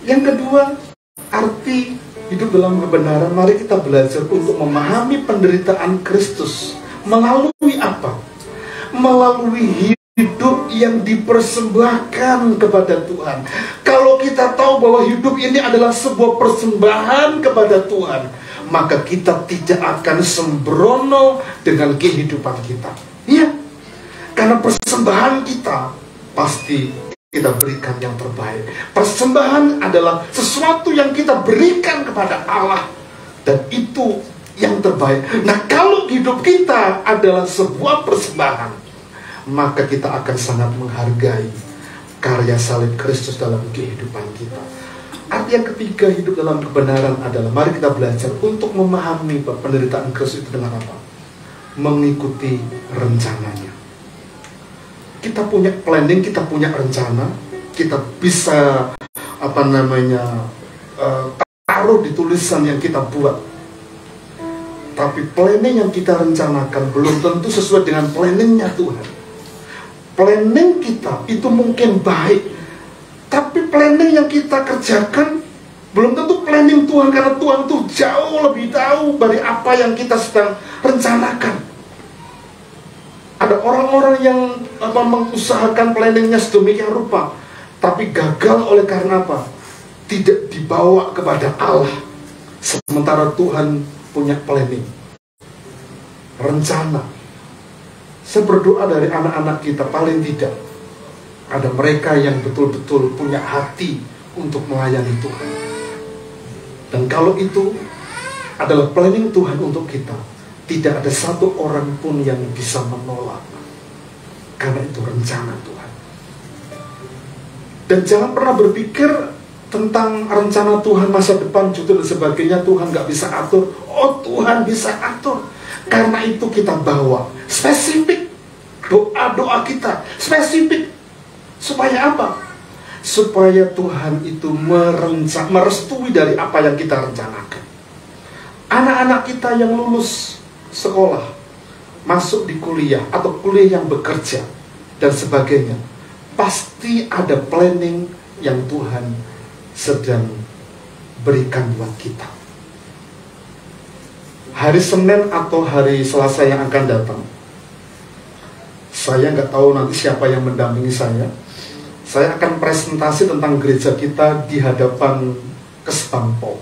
Yang kedua, arti hidup dalam kebenaran, mari kita belajar untuk memahami penderitaan Kristus. Melalui apa? Melalui hidup yang dipersembahkan kepada Tuhan. Kalau kita tahu bahwa hidup ini adalah sebuah persembahan kepada Tuhan, maka kita tidak akan sembrono dengan kehidupan kita. Iya, karena persembahan kita pasti kita berikan yang terbaik. Persembahan adalah sesuatu yang kita berikan kepada Allah, dan itu yang terbaik. Nah, kalau hidup kita adalah sebuah persembahan, maka kita akan sangat menghargai karya salib Kristus dalam kehidupan kita. Arti yang ketiga, hidup dalam kebenaran adalah, mari kita belajar untuk memahami penderitaan Kristus itu dengan apa? Mengikuti rencananya. Kita punya planning, kita punya rencana, kita bisa taruh di tulisan yang kita buat. Tapi planning yang kita rencanakan belum tentu sesuai dengan planningnya Tuhan. Planning kita itu mungkin baik, tapi planning yang kita kerjakan belum tentu planning Tuhan, karena Tuhan itu jauh lebih tahu dari apa yang kita sedang rencanakan. Ada orang-orang yang mengusahakan planningnya sedemikian rupa, tapi gagal oleh karena apa? Tidak dibawa kepada Allah. Sementara Tuhan punya planning, rencana. Saya berdoa dari anak-anak kita, paling tidak ada mereka yang betul-betul punya hati untuk melayani Tuhan. Dan kalau itu adalah planning Tuhan untuk kita, tidak ada satu orang pun yang bisa menolak, karena itu rencana Tuhan. Dan jangan pernah berpikir tentang rencana Tuhan masa depan, cuti dan sebagainya, Tuhan gak bisa atur. Oh, Tuhan bisa atur. Karena itu kita bawa spesifik doa-doa kita, spesifik. Supaya apa? Supaya Tuhan itu merestui dari apa yang kita rencanakan. Anak-anak kita yang lulus sekolah, masuk di kuliah atau kuliah yang bekerja dan sebagainya, pasti ada planning yang Tuhan sedang berikan buat kita. Hari Senin atau hari Selasa yang akan datang, saya nggak tahu nanti siapa yang mendampingi saya. Saya akan presentasi tentang gereja kita di hadapan Kesbangpol.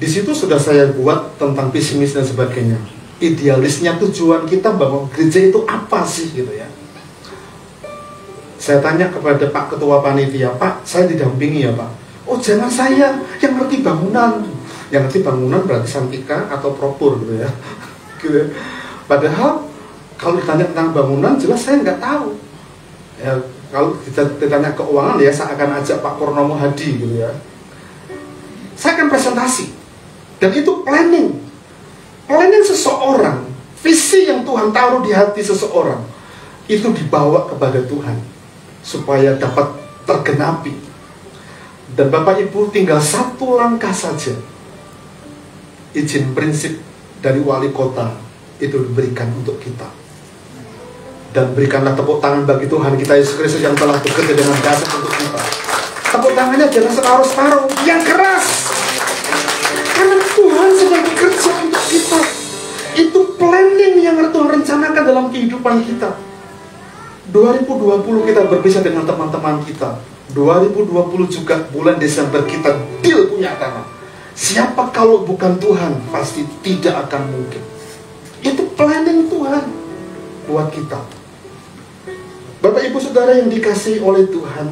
Di situ sudah saya buat tentang visi misi dan sebagainya. idealisnya, tujuan kita bangun gereja itu apa sih gitu ya. Saya tanya kepada Pak Ketua Panitia, Pak, saya didampingi ya Pak. Oh jangan saya yang ngerti bangunan. Yang ngerti bangunan berarti Santika atau Propur gitu ya. Gitu. Padahal kalau ditanya tentang bangunan jelas saya nggak tahu. Ya, kalau ditanya keuangan ya saya akan ajak Pak Purnomo Hadi gitu ya. Saya akan presentasi. Dan itu planning seseorang, visi yang Tuhan taruh di hati seseorang itu dibawa kepada Tuhan supaya dapat tergenapi. Dan Bapak Ibu tinggal satu langkah saja, izin prinsip dari wali kota itu diberikan untuk kita. Dan berikanlah tepuk tangan bagi Tuhan kita Yesus Kristus yang telah bekerja dengan dahsyat untuk kita. Tepuk tangannya jangan separuh-separuh, yang keras. Karena Tuhan sedang bekerja untuk kita. Itu planning yang Tuhan rencanakan dalam kehidupan kita. 2020 kita berpisah dengan teman-teman kita. 2020 juga bulan Desember kita deal punya tanah. Siapa kalau bukan Tuhan pasti tidak akan mungkin. Itu planning Tuhan buat kita. Bapak Ibu Saudara yang dikasihi oleh Tuhan,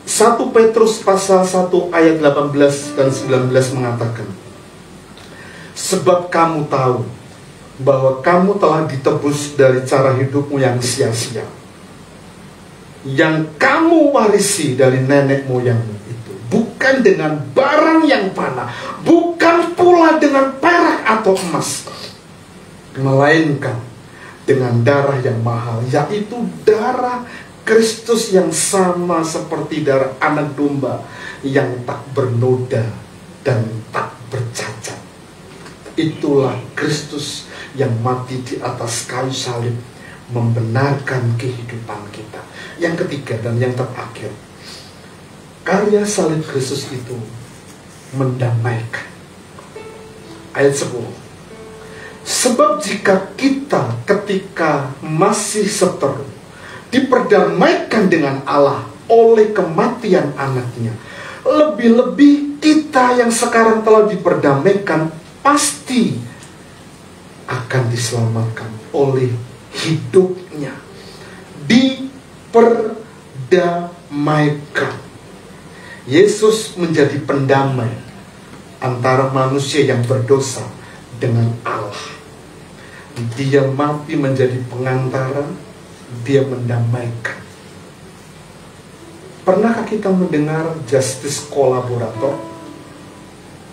1 Petrus pasal 1 ayat 18 dan 19 mengatakan, sebab kamu tahu bahwa kamu telah ditebus dari cara hidupmu yang sia-sia, yang kamu warisi dari nenek moyangmu itu, bukan dengan barang yang panah, bukan pula dengan perak atau emas, melainkan dengan darah yang mahal, yaitu darah Kristus yang sama seperti darah anak domba yang tak bernoda dan tak bercacat. Itulah Kristus yang mati di atas kayu salib, membenarkan kehidupan kita. Yang ketiga dan yang terakhir, karya salib Kristus itu mendamaikan. Ayat 10. Sebab jika kita ketika masih seteru diperdamaikan dengan Allah oleh kematian anaknya, lebih-lebih kita yang sekarang telah diperdamaikan pasti akan diselamatkan oleh hidupnya. Diperdamaikan. Yesus menjadi pendamai antara manusia yang berdosa dengan Allah. Dia mati menjadi pengantara, dia mendamaikan. Pernahkah kita mendengar justice kolaborator?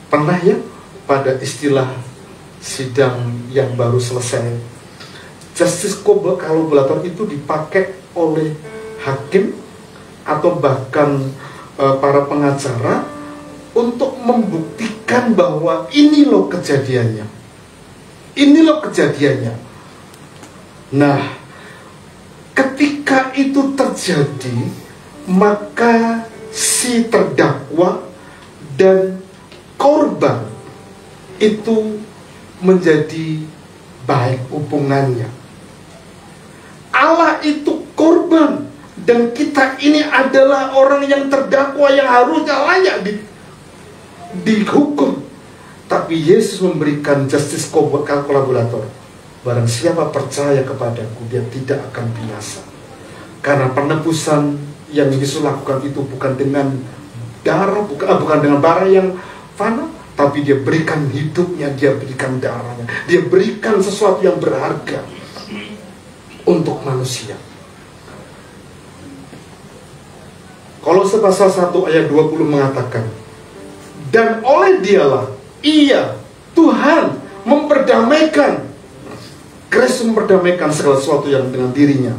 Pernah ya? Pada istilah sidang yang baru selesai, justice kolaborator itu dipakai oleh hakim atau bahkan para pengacara untuk membuktikan bahwa ini loh kejadiannya. Ini loh kejadiannya. Nah, ketika itu terjadi, maka si terdakwa dan korban itu menjadi baik hubungannya. Allah itu korban, dan kita ini adalah orang yang terdakwa yang harusnya layak dihukum. Tapi Yesus memberikan justice kolaborator. Barang siapa percaya kepadaku, dia tidak akan binasa. Karena penebusan yang Yesus lakukan itu bukan dengan darah, bukan dengan barang yang fana, tapi dia berikan hidupnya, dia berikan darahnya, dia berikan sesuatu yang berharga untuk manusia. Kolose pasal 1 ayat 20 mengatakan, dan oleh dialah Ia, Tuhan, memperdamaikan. Kristus memperdamaikan segala sesuatu yang dengan dirinya,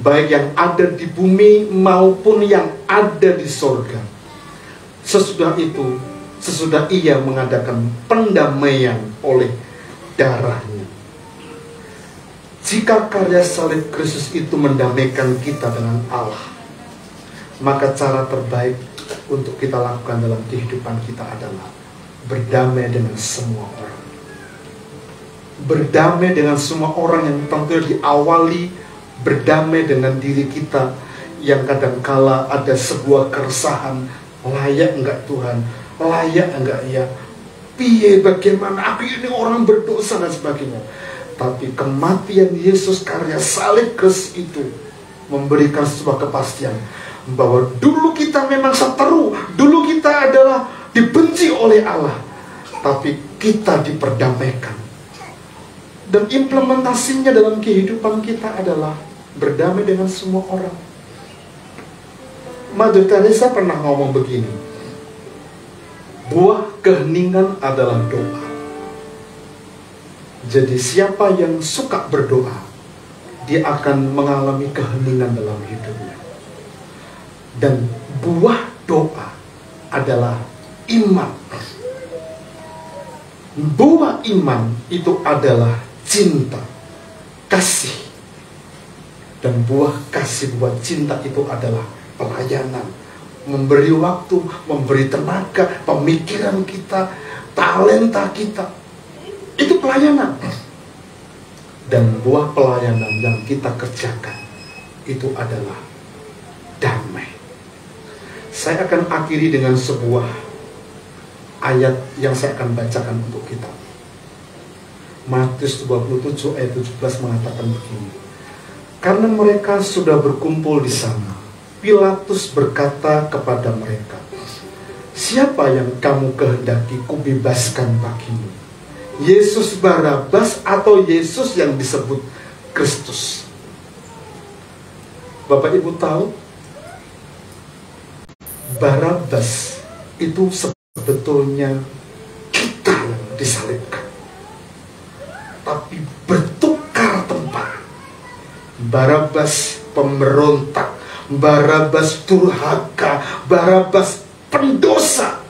baik yang ada di bumi maupun yang ada di sorga. Sesudah itu, sesudah Ia mengadakan pendamaian oleh darahnya. Jika karya salib Kristus itu mendamaikan kita dengan Allah, maka cara terbaik untuk kita lakukan dalam kehidupan kita adalah berdamai dengan semua orang. Berdamai dengan semua orang yang tentunya diawali berdamai dengan diri kita yang kadangkala ada sebuah keresahan, layak enggak Tuhan, layak enggak ya. piye, bagaimana aku ini orang berdosa dan sebagainya. Tapi kematian Yesus karya salib Kristus itu memberikan sebuah kepastian bahwa dulu kita memang seteru, dulu kita adalah dibenci oleh Allah, tapi kita diperdamaikan. Dan implementasinya dalam kehidupan kita adalah berdamai dengan semua orang. Mother Teresa pernah ngomong begini, buah keheningan adalah doa. Jadi siapa yang suka berdoa, dia akan mengalami keheningan dalam hidupnya. Dan buah doa adalah iman. Buah iman itu adalah cinta, kasih. Dan buah kasih, buah cinta itu adalah pelayanan. Memberi waktu, memberi tenaga, pemikiran kita, talenta kita. Itu pelayanan. Dan buah pelayanan yang kita kerjakan itu adalah damai. Saya akan akhiri dengan sebuah ayat yang saya akan bacakan untuk kita. Matius 27 ayat 17 mengatakan begini. Karena mereka sudah berkumpul di sana, Pilatus berkata kepada mereka, siapa yang kamu kehendaki kubebaskan bagimu? Yesus Barabas atau Yesus yang disebut Kristus? Bapak Ibu tahu, Barabas itu sebetulnya kita yang disalibkan, tapi bertukar tempat. Barabas pemberontak, Barabas durhaka, Barabas pendosa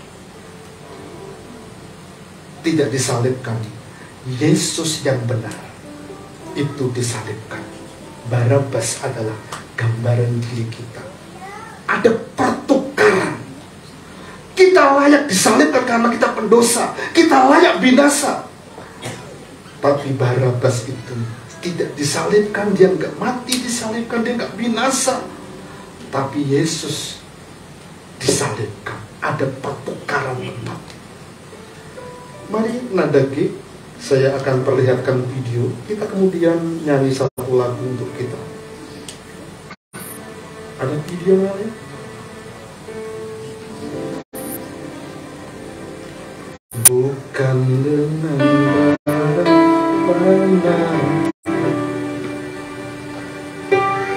tidak disalibkan. Yesus yang benar itu disalibkan. Barabas adalah gambaran diri kita. Ada pertukaran. Kita layak disalibkan karena kita pendosa, kita layak binasa. Tapi Barabas itu tidak disalibkan, dia nggak mati disalibkan, dia nggak binasa. Tapi Yesus disalibkan. Ada pertukaran tempat. Mari Nadagi, saya akan perlihatkan video. Kita kemudian nyanyi satu lagu untuk kita. Ada video lain? Bukan dengan barang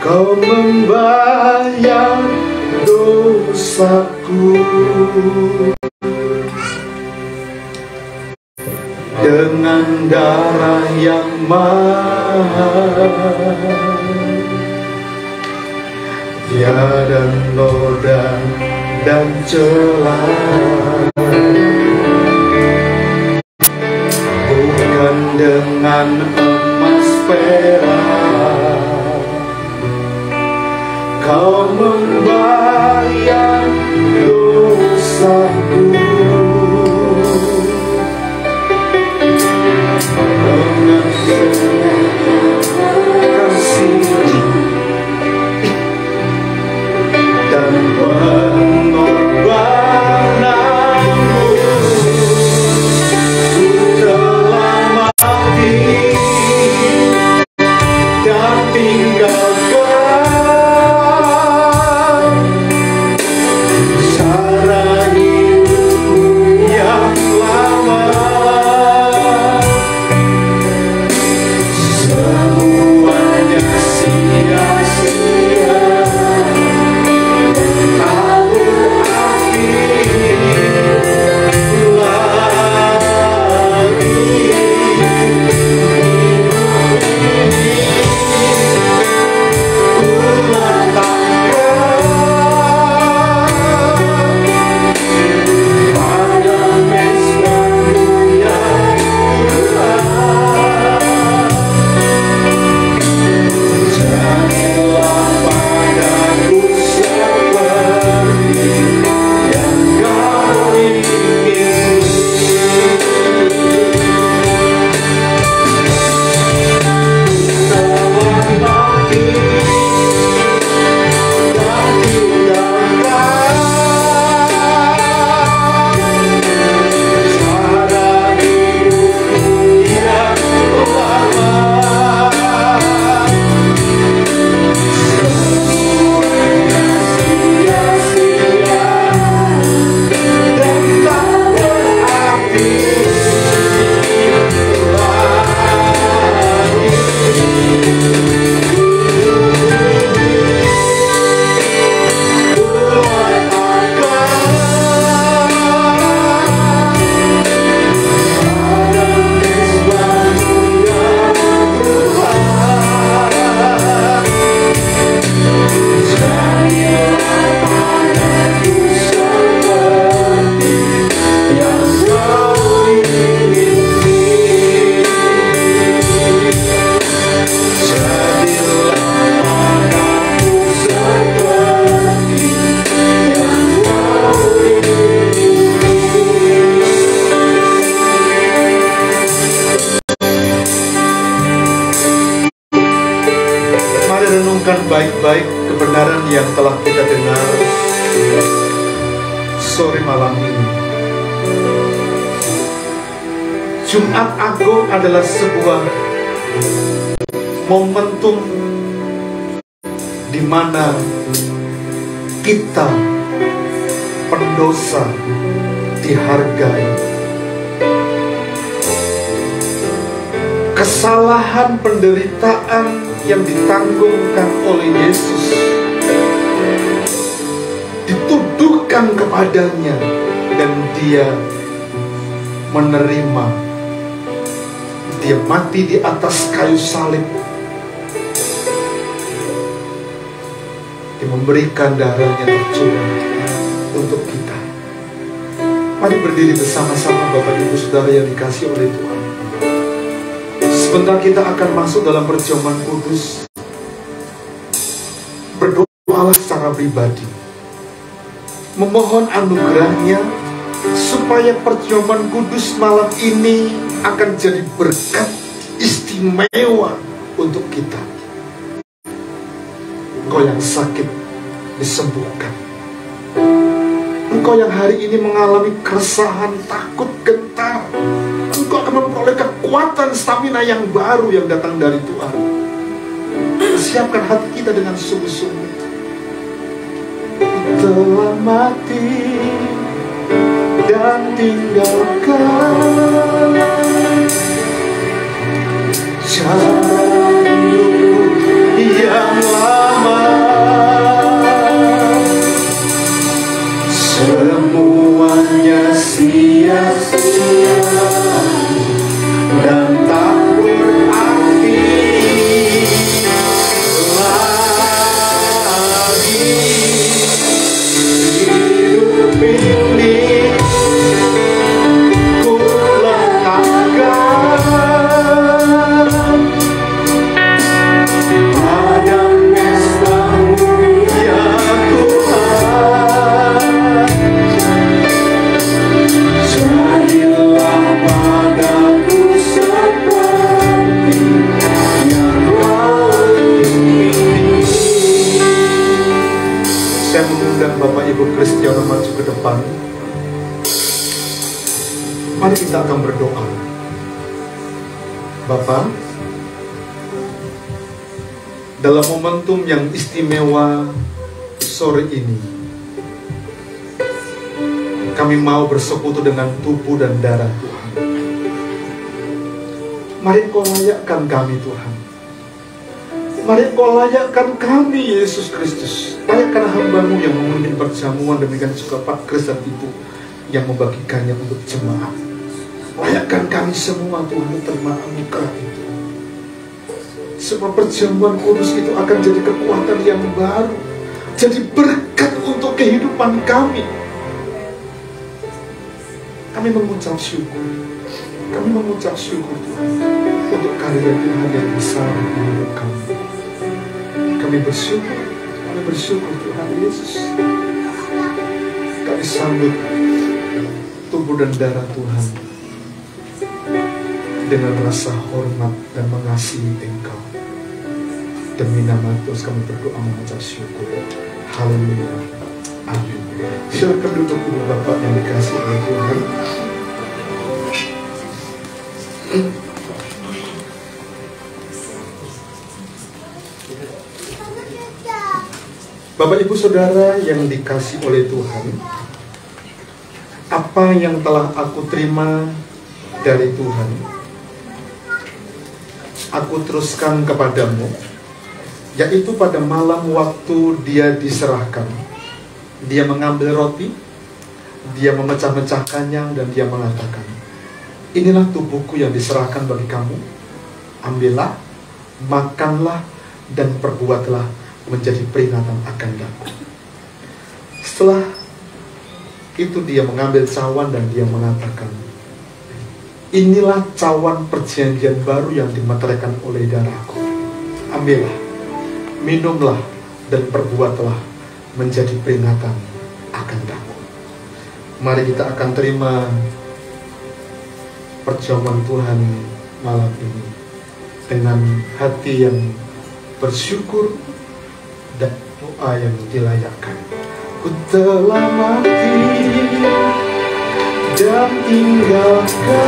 kau membayar dosaku, dengan darah yang mahal, tiada noda dan celah. Bukan dengan emas perak kau membayar dosaku, dengan kasih dan pengorbananmu, ku telah mati dan tinggalkan cara hidupku yang lama. Semuanya sia-sia, tak berakhir lagi. renungkan baik-baik kebenaran yang telah kita dengar sore malam ini. Jumat Agung adalah sebuah momentum di mana kita pendosa dihargai. Kesalahan penderitaan yang ditanggungkan oleh Yesus dituduhkan kepadanya dan dia menerima. Dia mati di atas kayu salib. Dia memberikan darahnya tercurah untuk kita. Mari berdiri bersama-sama Bapak Ibu Saudara yang dikasihi oleh Tuhan. Sebentar kita akan masuk dalam perjamuan kudus. Berdoalah secara pribadi, memohon anugerahnya supaya perjamuan kudus malam ini akan jadi berkat istimewa untuk kita. Engkau yang sakit disembuhkan. Engkau yang hari ini mengalami keresahan, takut, gentar, engkau akan memperoleh kekuatan stamina yang baru yang datang dari Tuhan. Siapkan hati kita dengan sungguh-sungguh. Telah mati dan tinggalkan jalan yang lama. Semuanya sia-sia dan tak berarti lagi. Hidup ini ku letakkan pada pesta-Mu ya Tuhan. Jadilah padaku seperti yang Kau ingini. Saya mengundang Bapak Ibu Kristiana maju ke depan. Mari kita akan berdoa. Bapak, dalam momentum yang istimewa sore ini, kami mau bersekutu dengan tubuh dan darah Tuhan. Mari Kau layakkan kami Tuhan. Mari Kau layakkan kami Yesus Kristus. Layakkan hamba-Mu yang memimpin perjamuan, demikian juga Pak Kris dan Ibu yang membagikannya untuk jemaat. Layakkan kami semua Tuhan terima anugerah itu. Sebab perjamuan kudus itu akan jadi kekuatan yang baru, jadi berkat untuk kehidupan kami. Kami mengucap syukur. Kami mengucap syukur Tuhan untuk karya Tuhan yang besar di hidup kami. Kami bersyukur Tuhan Yesus. Kami sambut tubuh dan darah Tuhan dengan rasa hormat dan mengasihi Engkau. Demi nama Tuhan kami berdoa mengucap syukur. Haleluya. Amin. Silakan duduk dulu Bapak yang dikasihi oleh Tuhan. Bapak Ibu Saudara yang dikasihi oleh Tuhan, apa yang telah aku terima dari Tuhan, aku teruskan kepadamu, yaitu pada malam waktu Dia diserahkan. Dia mengambil roti, Dia memecah-mecahkannya, dan Dia mengatakan, inilah tubuhku yang diserahkan bagi kamu. Ambillah, makanlah, dan perbuatlah menjadi peringatan akan aku. Setelah itu Dia mengambil cawan dan Dia mengatakan, inilah cawan perjanjian baru yang dimeteraikan oleh darahku. Ambillah, minumlah, dan perbuatlah menjadi peringatan akan aku. Mari kita akan terima perjamuan Tuhan malam ini dengan hati yang bersyukur dan doa yang dilayakkan. Ku telah mati dan tinggalkan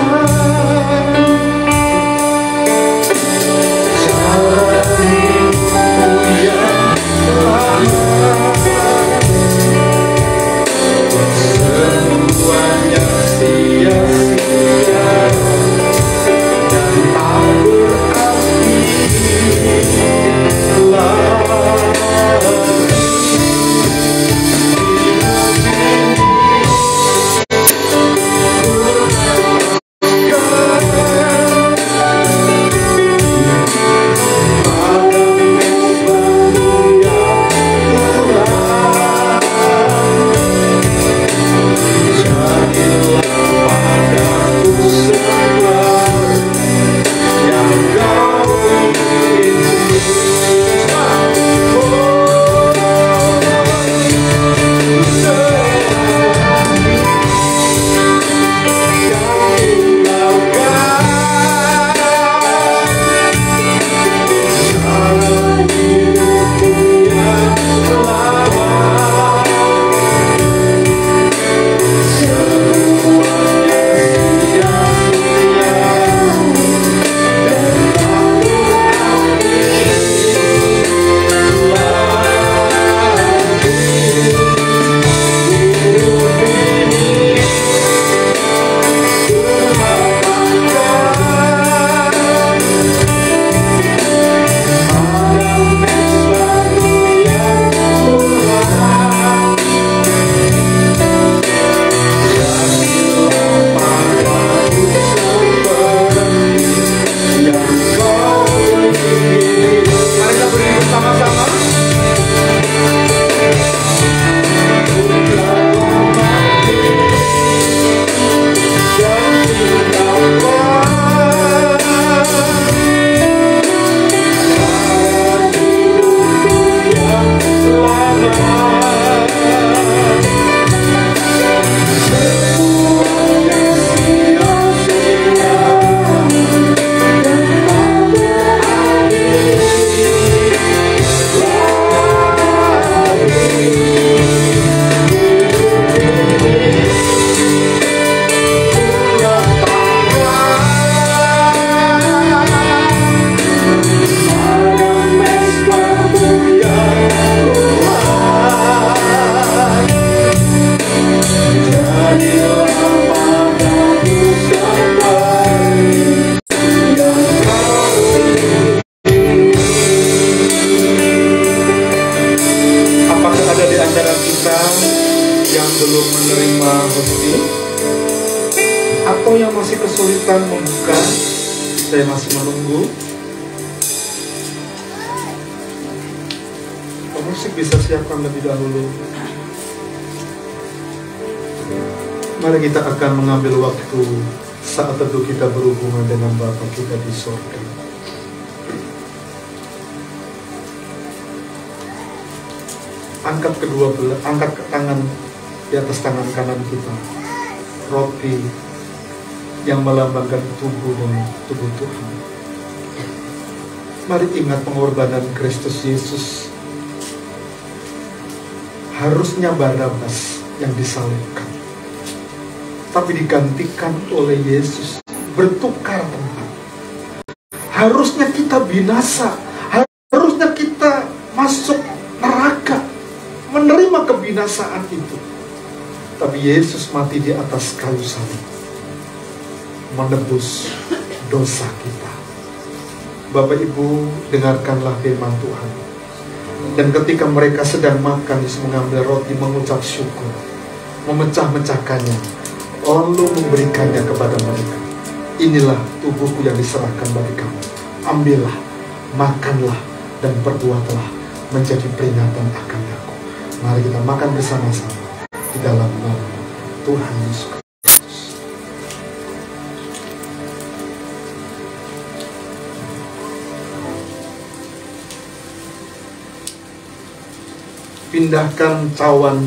cara yang lama. Semuanya sia-sia dan tak berarti membuka. Saya masih menunggu. Pemusik bisa siapkan lebih dahulu. Mari kita akan mengambil waktu saat teduh kita berhubungan dengan Bapa kita di surga. Angkat tangan di atas tangan kanan kita. Roti yang melambangkan tubuh dan tubuh Tuhan. Mari ingat pengorbanan Kristus Yesus. Harusnya Barabas yang disalibkan, tapi digantikan oleh Yesus, bertukar tempat. Harusnya kita binasa, harusnya kita masuk neraka, menerima kebinasaan itu. Tapi Yesus mati di atas kayu salib, menebus dosa kita. Bapak Ibu, dengarkanlah firman Tuhan. Dan ketika mereka sedang makan, Yesus mengambil roti, mengucap syukur, memecah-mecahkannya, lalu memberikannya kepada mereka. Inilah tubuhku yang diserahkan bagi kamu. Ambillah, makanlah, dan perbuatlah menjadi peringatan akan aku. Mari kita makan bersama-sama di dalam nama Tuhan Yesus Kristus. Pindahkan cawan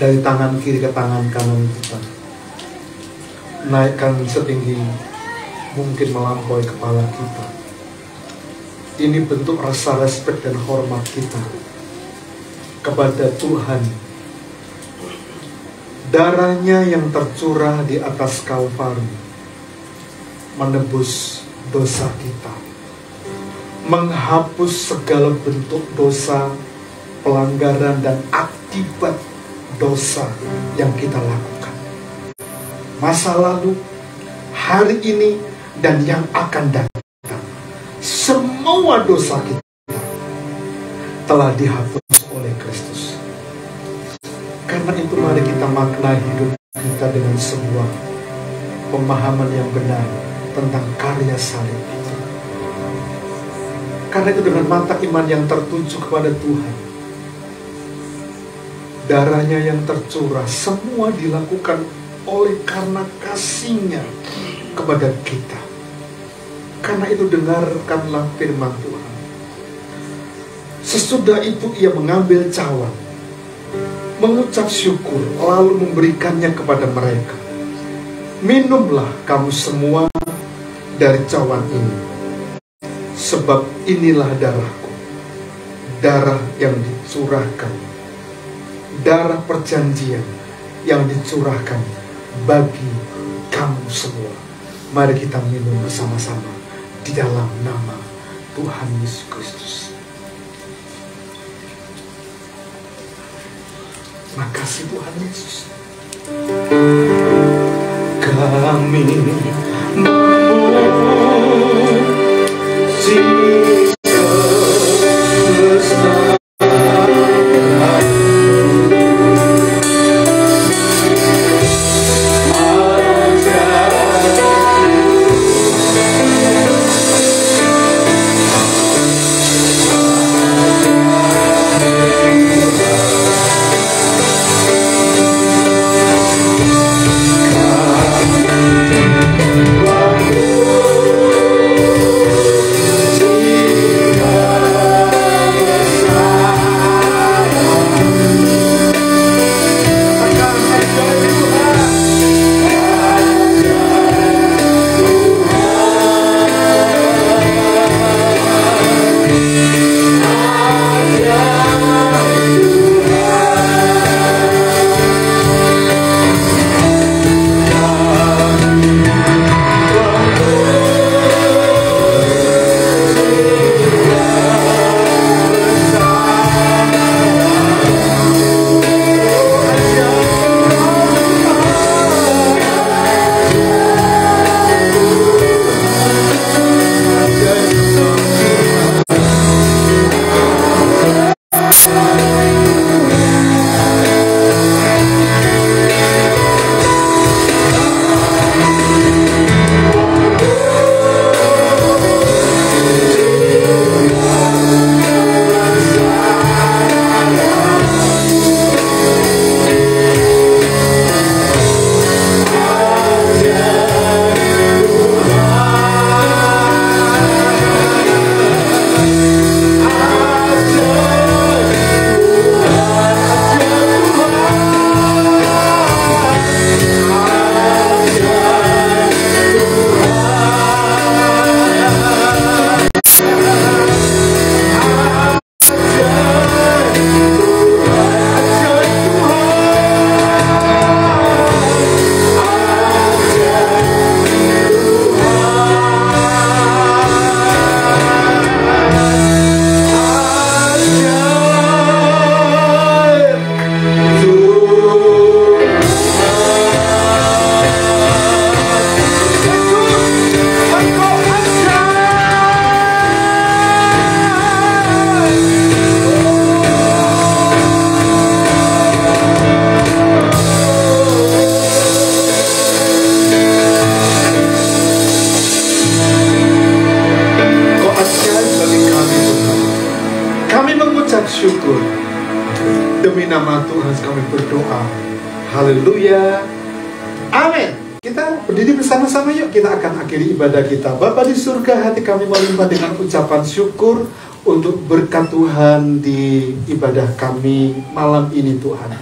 dari tangan kiri ke tangan kanan kita. Naikkan setinggi mungkin melampaui kepala kita. Ini bentuk rasa respek dan hormat kita kepada Tuhan. Darahnya yang tercurah di atas Kalvari menebus dosa kita, menghapus segala bentuk dosa, pelanggaran dan akibat dosa yang kita lakukan. Masa lalu, hari ini, dan yang akan datang. Semua dosa kita telah dihapus oleh Kristus. Karena itu mari kita maknai hidup kita dengan sebuah pemahaman yang benar tentang karya salib itu. Karena itu dengan mata iman yang tertuju kepada Tuhan, darahnya yang tercurah, semua dilakukan oleh karena kasih-Nya kepada kita. Karena itu dengarkanlah firman Tuhan. Sesudah itu ia mengambil cawan, mengucap syukur, lalu memberikannya kepada mereka. Minumlah kamu semua dari cawan ini, sebab inilah darahku, darah yang dicurahkan, darah perjanjian yang dicurahkan bagi kamu semua. Mari kita minum bersama-sama di dalam nama Tuhan Yesus Kristus. Makasih Tuhan Yesus. Kami memuji kebesaran. Syukur demi nama Tuhan kami berdoa. Haleluya, amin. Kita berdiri bersama-sama yuk, kita akan akhiri ibadah kita. Bapa di surga, hati kami melimpah dengan ucapan syukur untuk berkat Tuhan di ibadah kami malam ini Tuhan.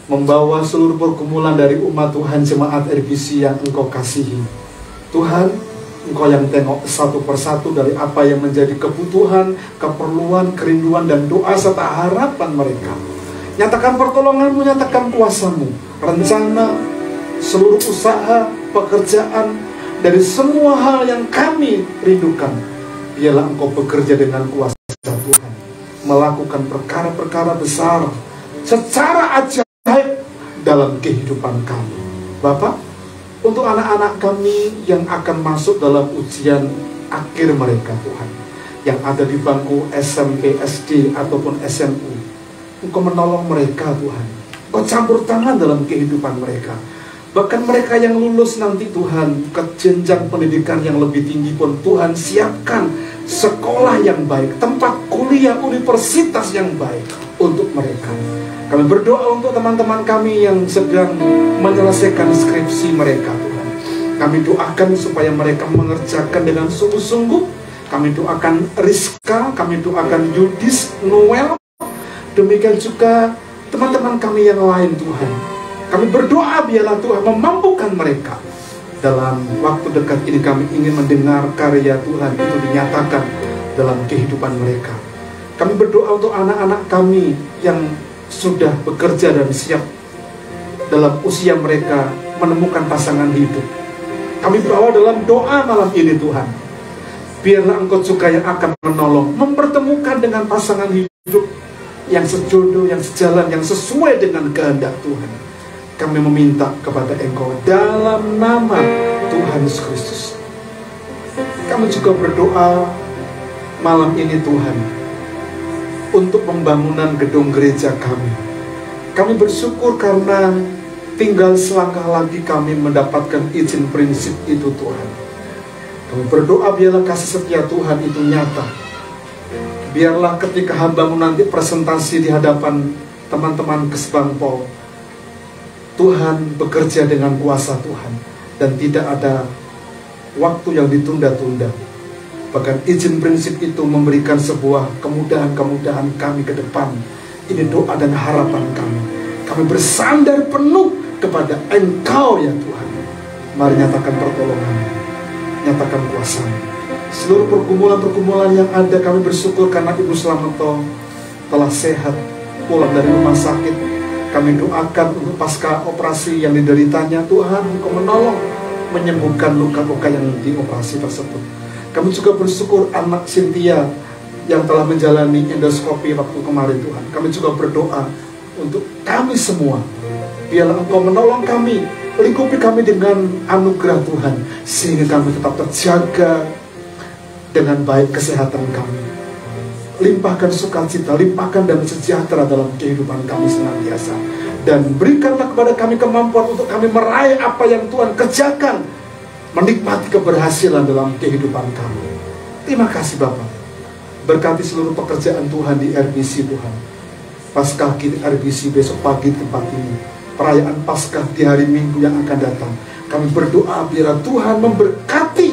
Membawa seluruh pergumulan dari umat Tuhan, jemaat RBC yang Engkau kasihi. Tuhan, Engkau yang tengok satu persatu dari apa yang menjadi kebutuhan, keperluan, kerinduan, dan doa serta harapan mereka. Nyatakan pertolonganmu, nyatakan kuasamu, rencana, seluruh usaha, pekerjaan, dari semua hal yang kami rindukan. Biarlah Engkau bekerja dengan kuasa Tuhan, melakukan perkara-perkara besar secara ajaib dalam kehidupan kami. Bapak, untuk anak-anak kami yang akan masuk dalam ujian akhir mereka Tuhan, yang ada di bangku SMP, SD, ataupun SMU, Engkau menolong mereka Tuhan. Engkau campur tangan dalam kehidupan mereka. Bahkan mereka yang lulus nanti Tuhan ke jenjang pendidikan yang lebih tinggi pun Tuhan siapkan sekolah yang baik, tempat kuliah universitas yang baik untuk mereka. Kami berdoa untuk teman-teman kami yang sedang menyelesaikan skripsi mereka Tuhan. Kami doakan supaya mereka mengerjakan dengan sungguh-sungguh. Kami doakan Rizka, kami doakan Yudis, Noel, demikian juga teman-teman kami yang lain Tuhan. Kami berdoa biarlah Tuhan memampukan mereka. Dalam waktu dekat ini kami ingin mendengar karya Tuhan itu dinyatakan dalam kehidupan mereka. Kami berdoa untuk anak-anak kami yang sudah bekerja dan siap dalam usia mereka menemukan pasangan hidup. Kami bawa dalam doa malam ini Tuhan. Biarlah Engkau juga yang akan menolong, mempertemukan dengan pasangan hidup yang sejodoh, yang sejalan, yang sesuai dengan kehendak Tuhan. Kami meminta kepada Engkau dalam nama Tuhan Yesus Kristus. Kami juga berdoa malam ini Tuhan untuk pembangunan gedung gereja kami. Kami bersyukur karena tinggal selangkah lagi kami mendapatkan izin prinsip itu Tuhan. Kami berdoa biarlah kasih setia Tuhan itu nyata. Biarlah ketika hamba-Mu nanti presentasi di hadapan teman-teman Kesbangpol, Tuhan bekerja dengan kuasa Tuhan dan tidak ada waktu yang ditunda-tunda. Bahkan izin prinsip itu memberikan sebuah kemudahan-kemudahan kami ke depan. Ini doa dan harapan kami. Kami bersandar penuh kepada Engkau ya Tuhan. Mari nyatakan pertolongan, nyatakan kuasa-Mu. Seluruh pergumulan-pergumulan yang ada kami bersyukur karena Ibu Slameto telah sehat pulang dari rumah sakit. Kami doakan untuk pasca operasi yang dideritanya Tuhan, Engkau menolong menyembuhkan luka-luka yang dioperasi tersebut. Kami juga bersyukur anak Cynthia yang telah menjalani endoskopi waktu kemarin Tuhan. Kami juga berdoa untuk kami semua. Biarlah Engkau menolong kami, lingkupi kami dengan anugerah Tuhan, sehingga kami tetap terjaga dengan baik kesehatan kami. Limpahkan sukacita, limpahkan damai sejahtera dalam kehidupan kami senantiasa. Dan berikanlah kepada kami kemampuan untuk kami meraih apa yang Tuhan kerjakan, menikmati keberhasilan dalam kehidupan kami. Terima kasih Bapak. Berkati seluruh pekerjaan Tuhan di RBC Tuhan. Paskah RBC besok pagi tempat ini, perayaan Paskah di hari Minggu yang akan datang. Kami berdoa biar Tuhan memberkati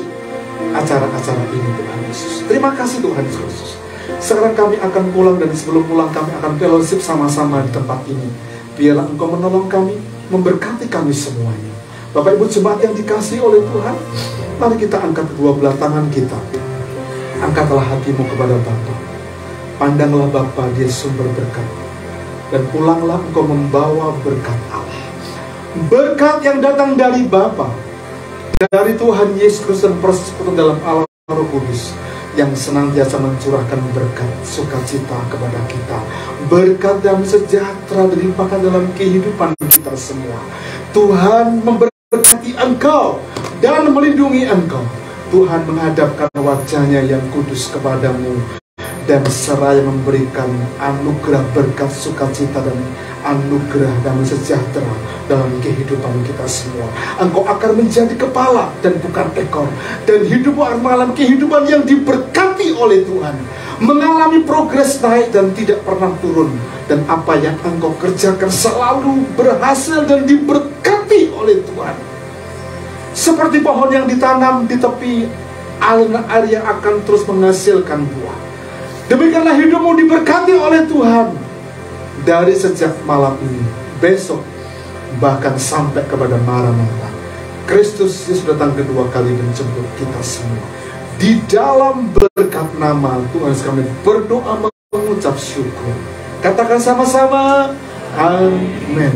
acara-acara ini Tuhan Yesus. Terima kasih Tuhan Yesus. Sekarang kami akan pulang dan sebelum pulang kami akan fellowship sama-sama di tempat ini. Biarlah Engkau menolong kami, memberkati kami semuanya. Bapak Ibu jemaat yang dikasihi oleh Tuhan, mari kita angkat kedua belah tangan kita. Angkatlah hatimu kepada Bapa. Pandanglah Bapa, Dia sumber berkat. Dan pulanglah engkau membawa berkat Allah. Berkat yang datang dari Bapa, dari Tuhan Yesus Kristus dan persekutuan dalam Allah Roh Kudus, yang senantiasa mencurahkan berkat sukacita kepada kita. Berkat dan sejahtera dilimpahkan dalam kehidupan kita semua. Tuhan memberkati engkau dan melindungi engkau. Tuhan menghadapkan wajahnya yang kudus kepadamu dan seraya memberikan anugerah berkat sukacita dan anugerah dan sejahtera dalam kehidupan kita semua. Engkau akan menjadi kepala dan bukan ekor, dan hidupmu malam kehidupan yang diberkati oleh Tuhan, mengalami progres naik dan tidak pernah turun, dan apa yang engkau kerjakan selalu berhasil dan diberkati oleh Tuhan. Seperti pohon yang ditanam di tepi aliran air yang akan terus menghasilkan buah, demikianlah hidupmu diberkati oleh Tuhan dari sejak malam ini, besok, bahkan sampai kepada Maranatha. Kristus Yesus datang kedua kali menjemput kita semua. Di dalam berkat nama Tuhan kami berdoa mengucap syukur. Katakan sama-sama, amin.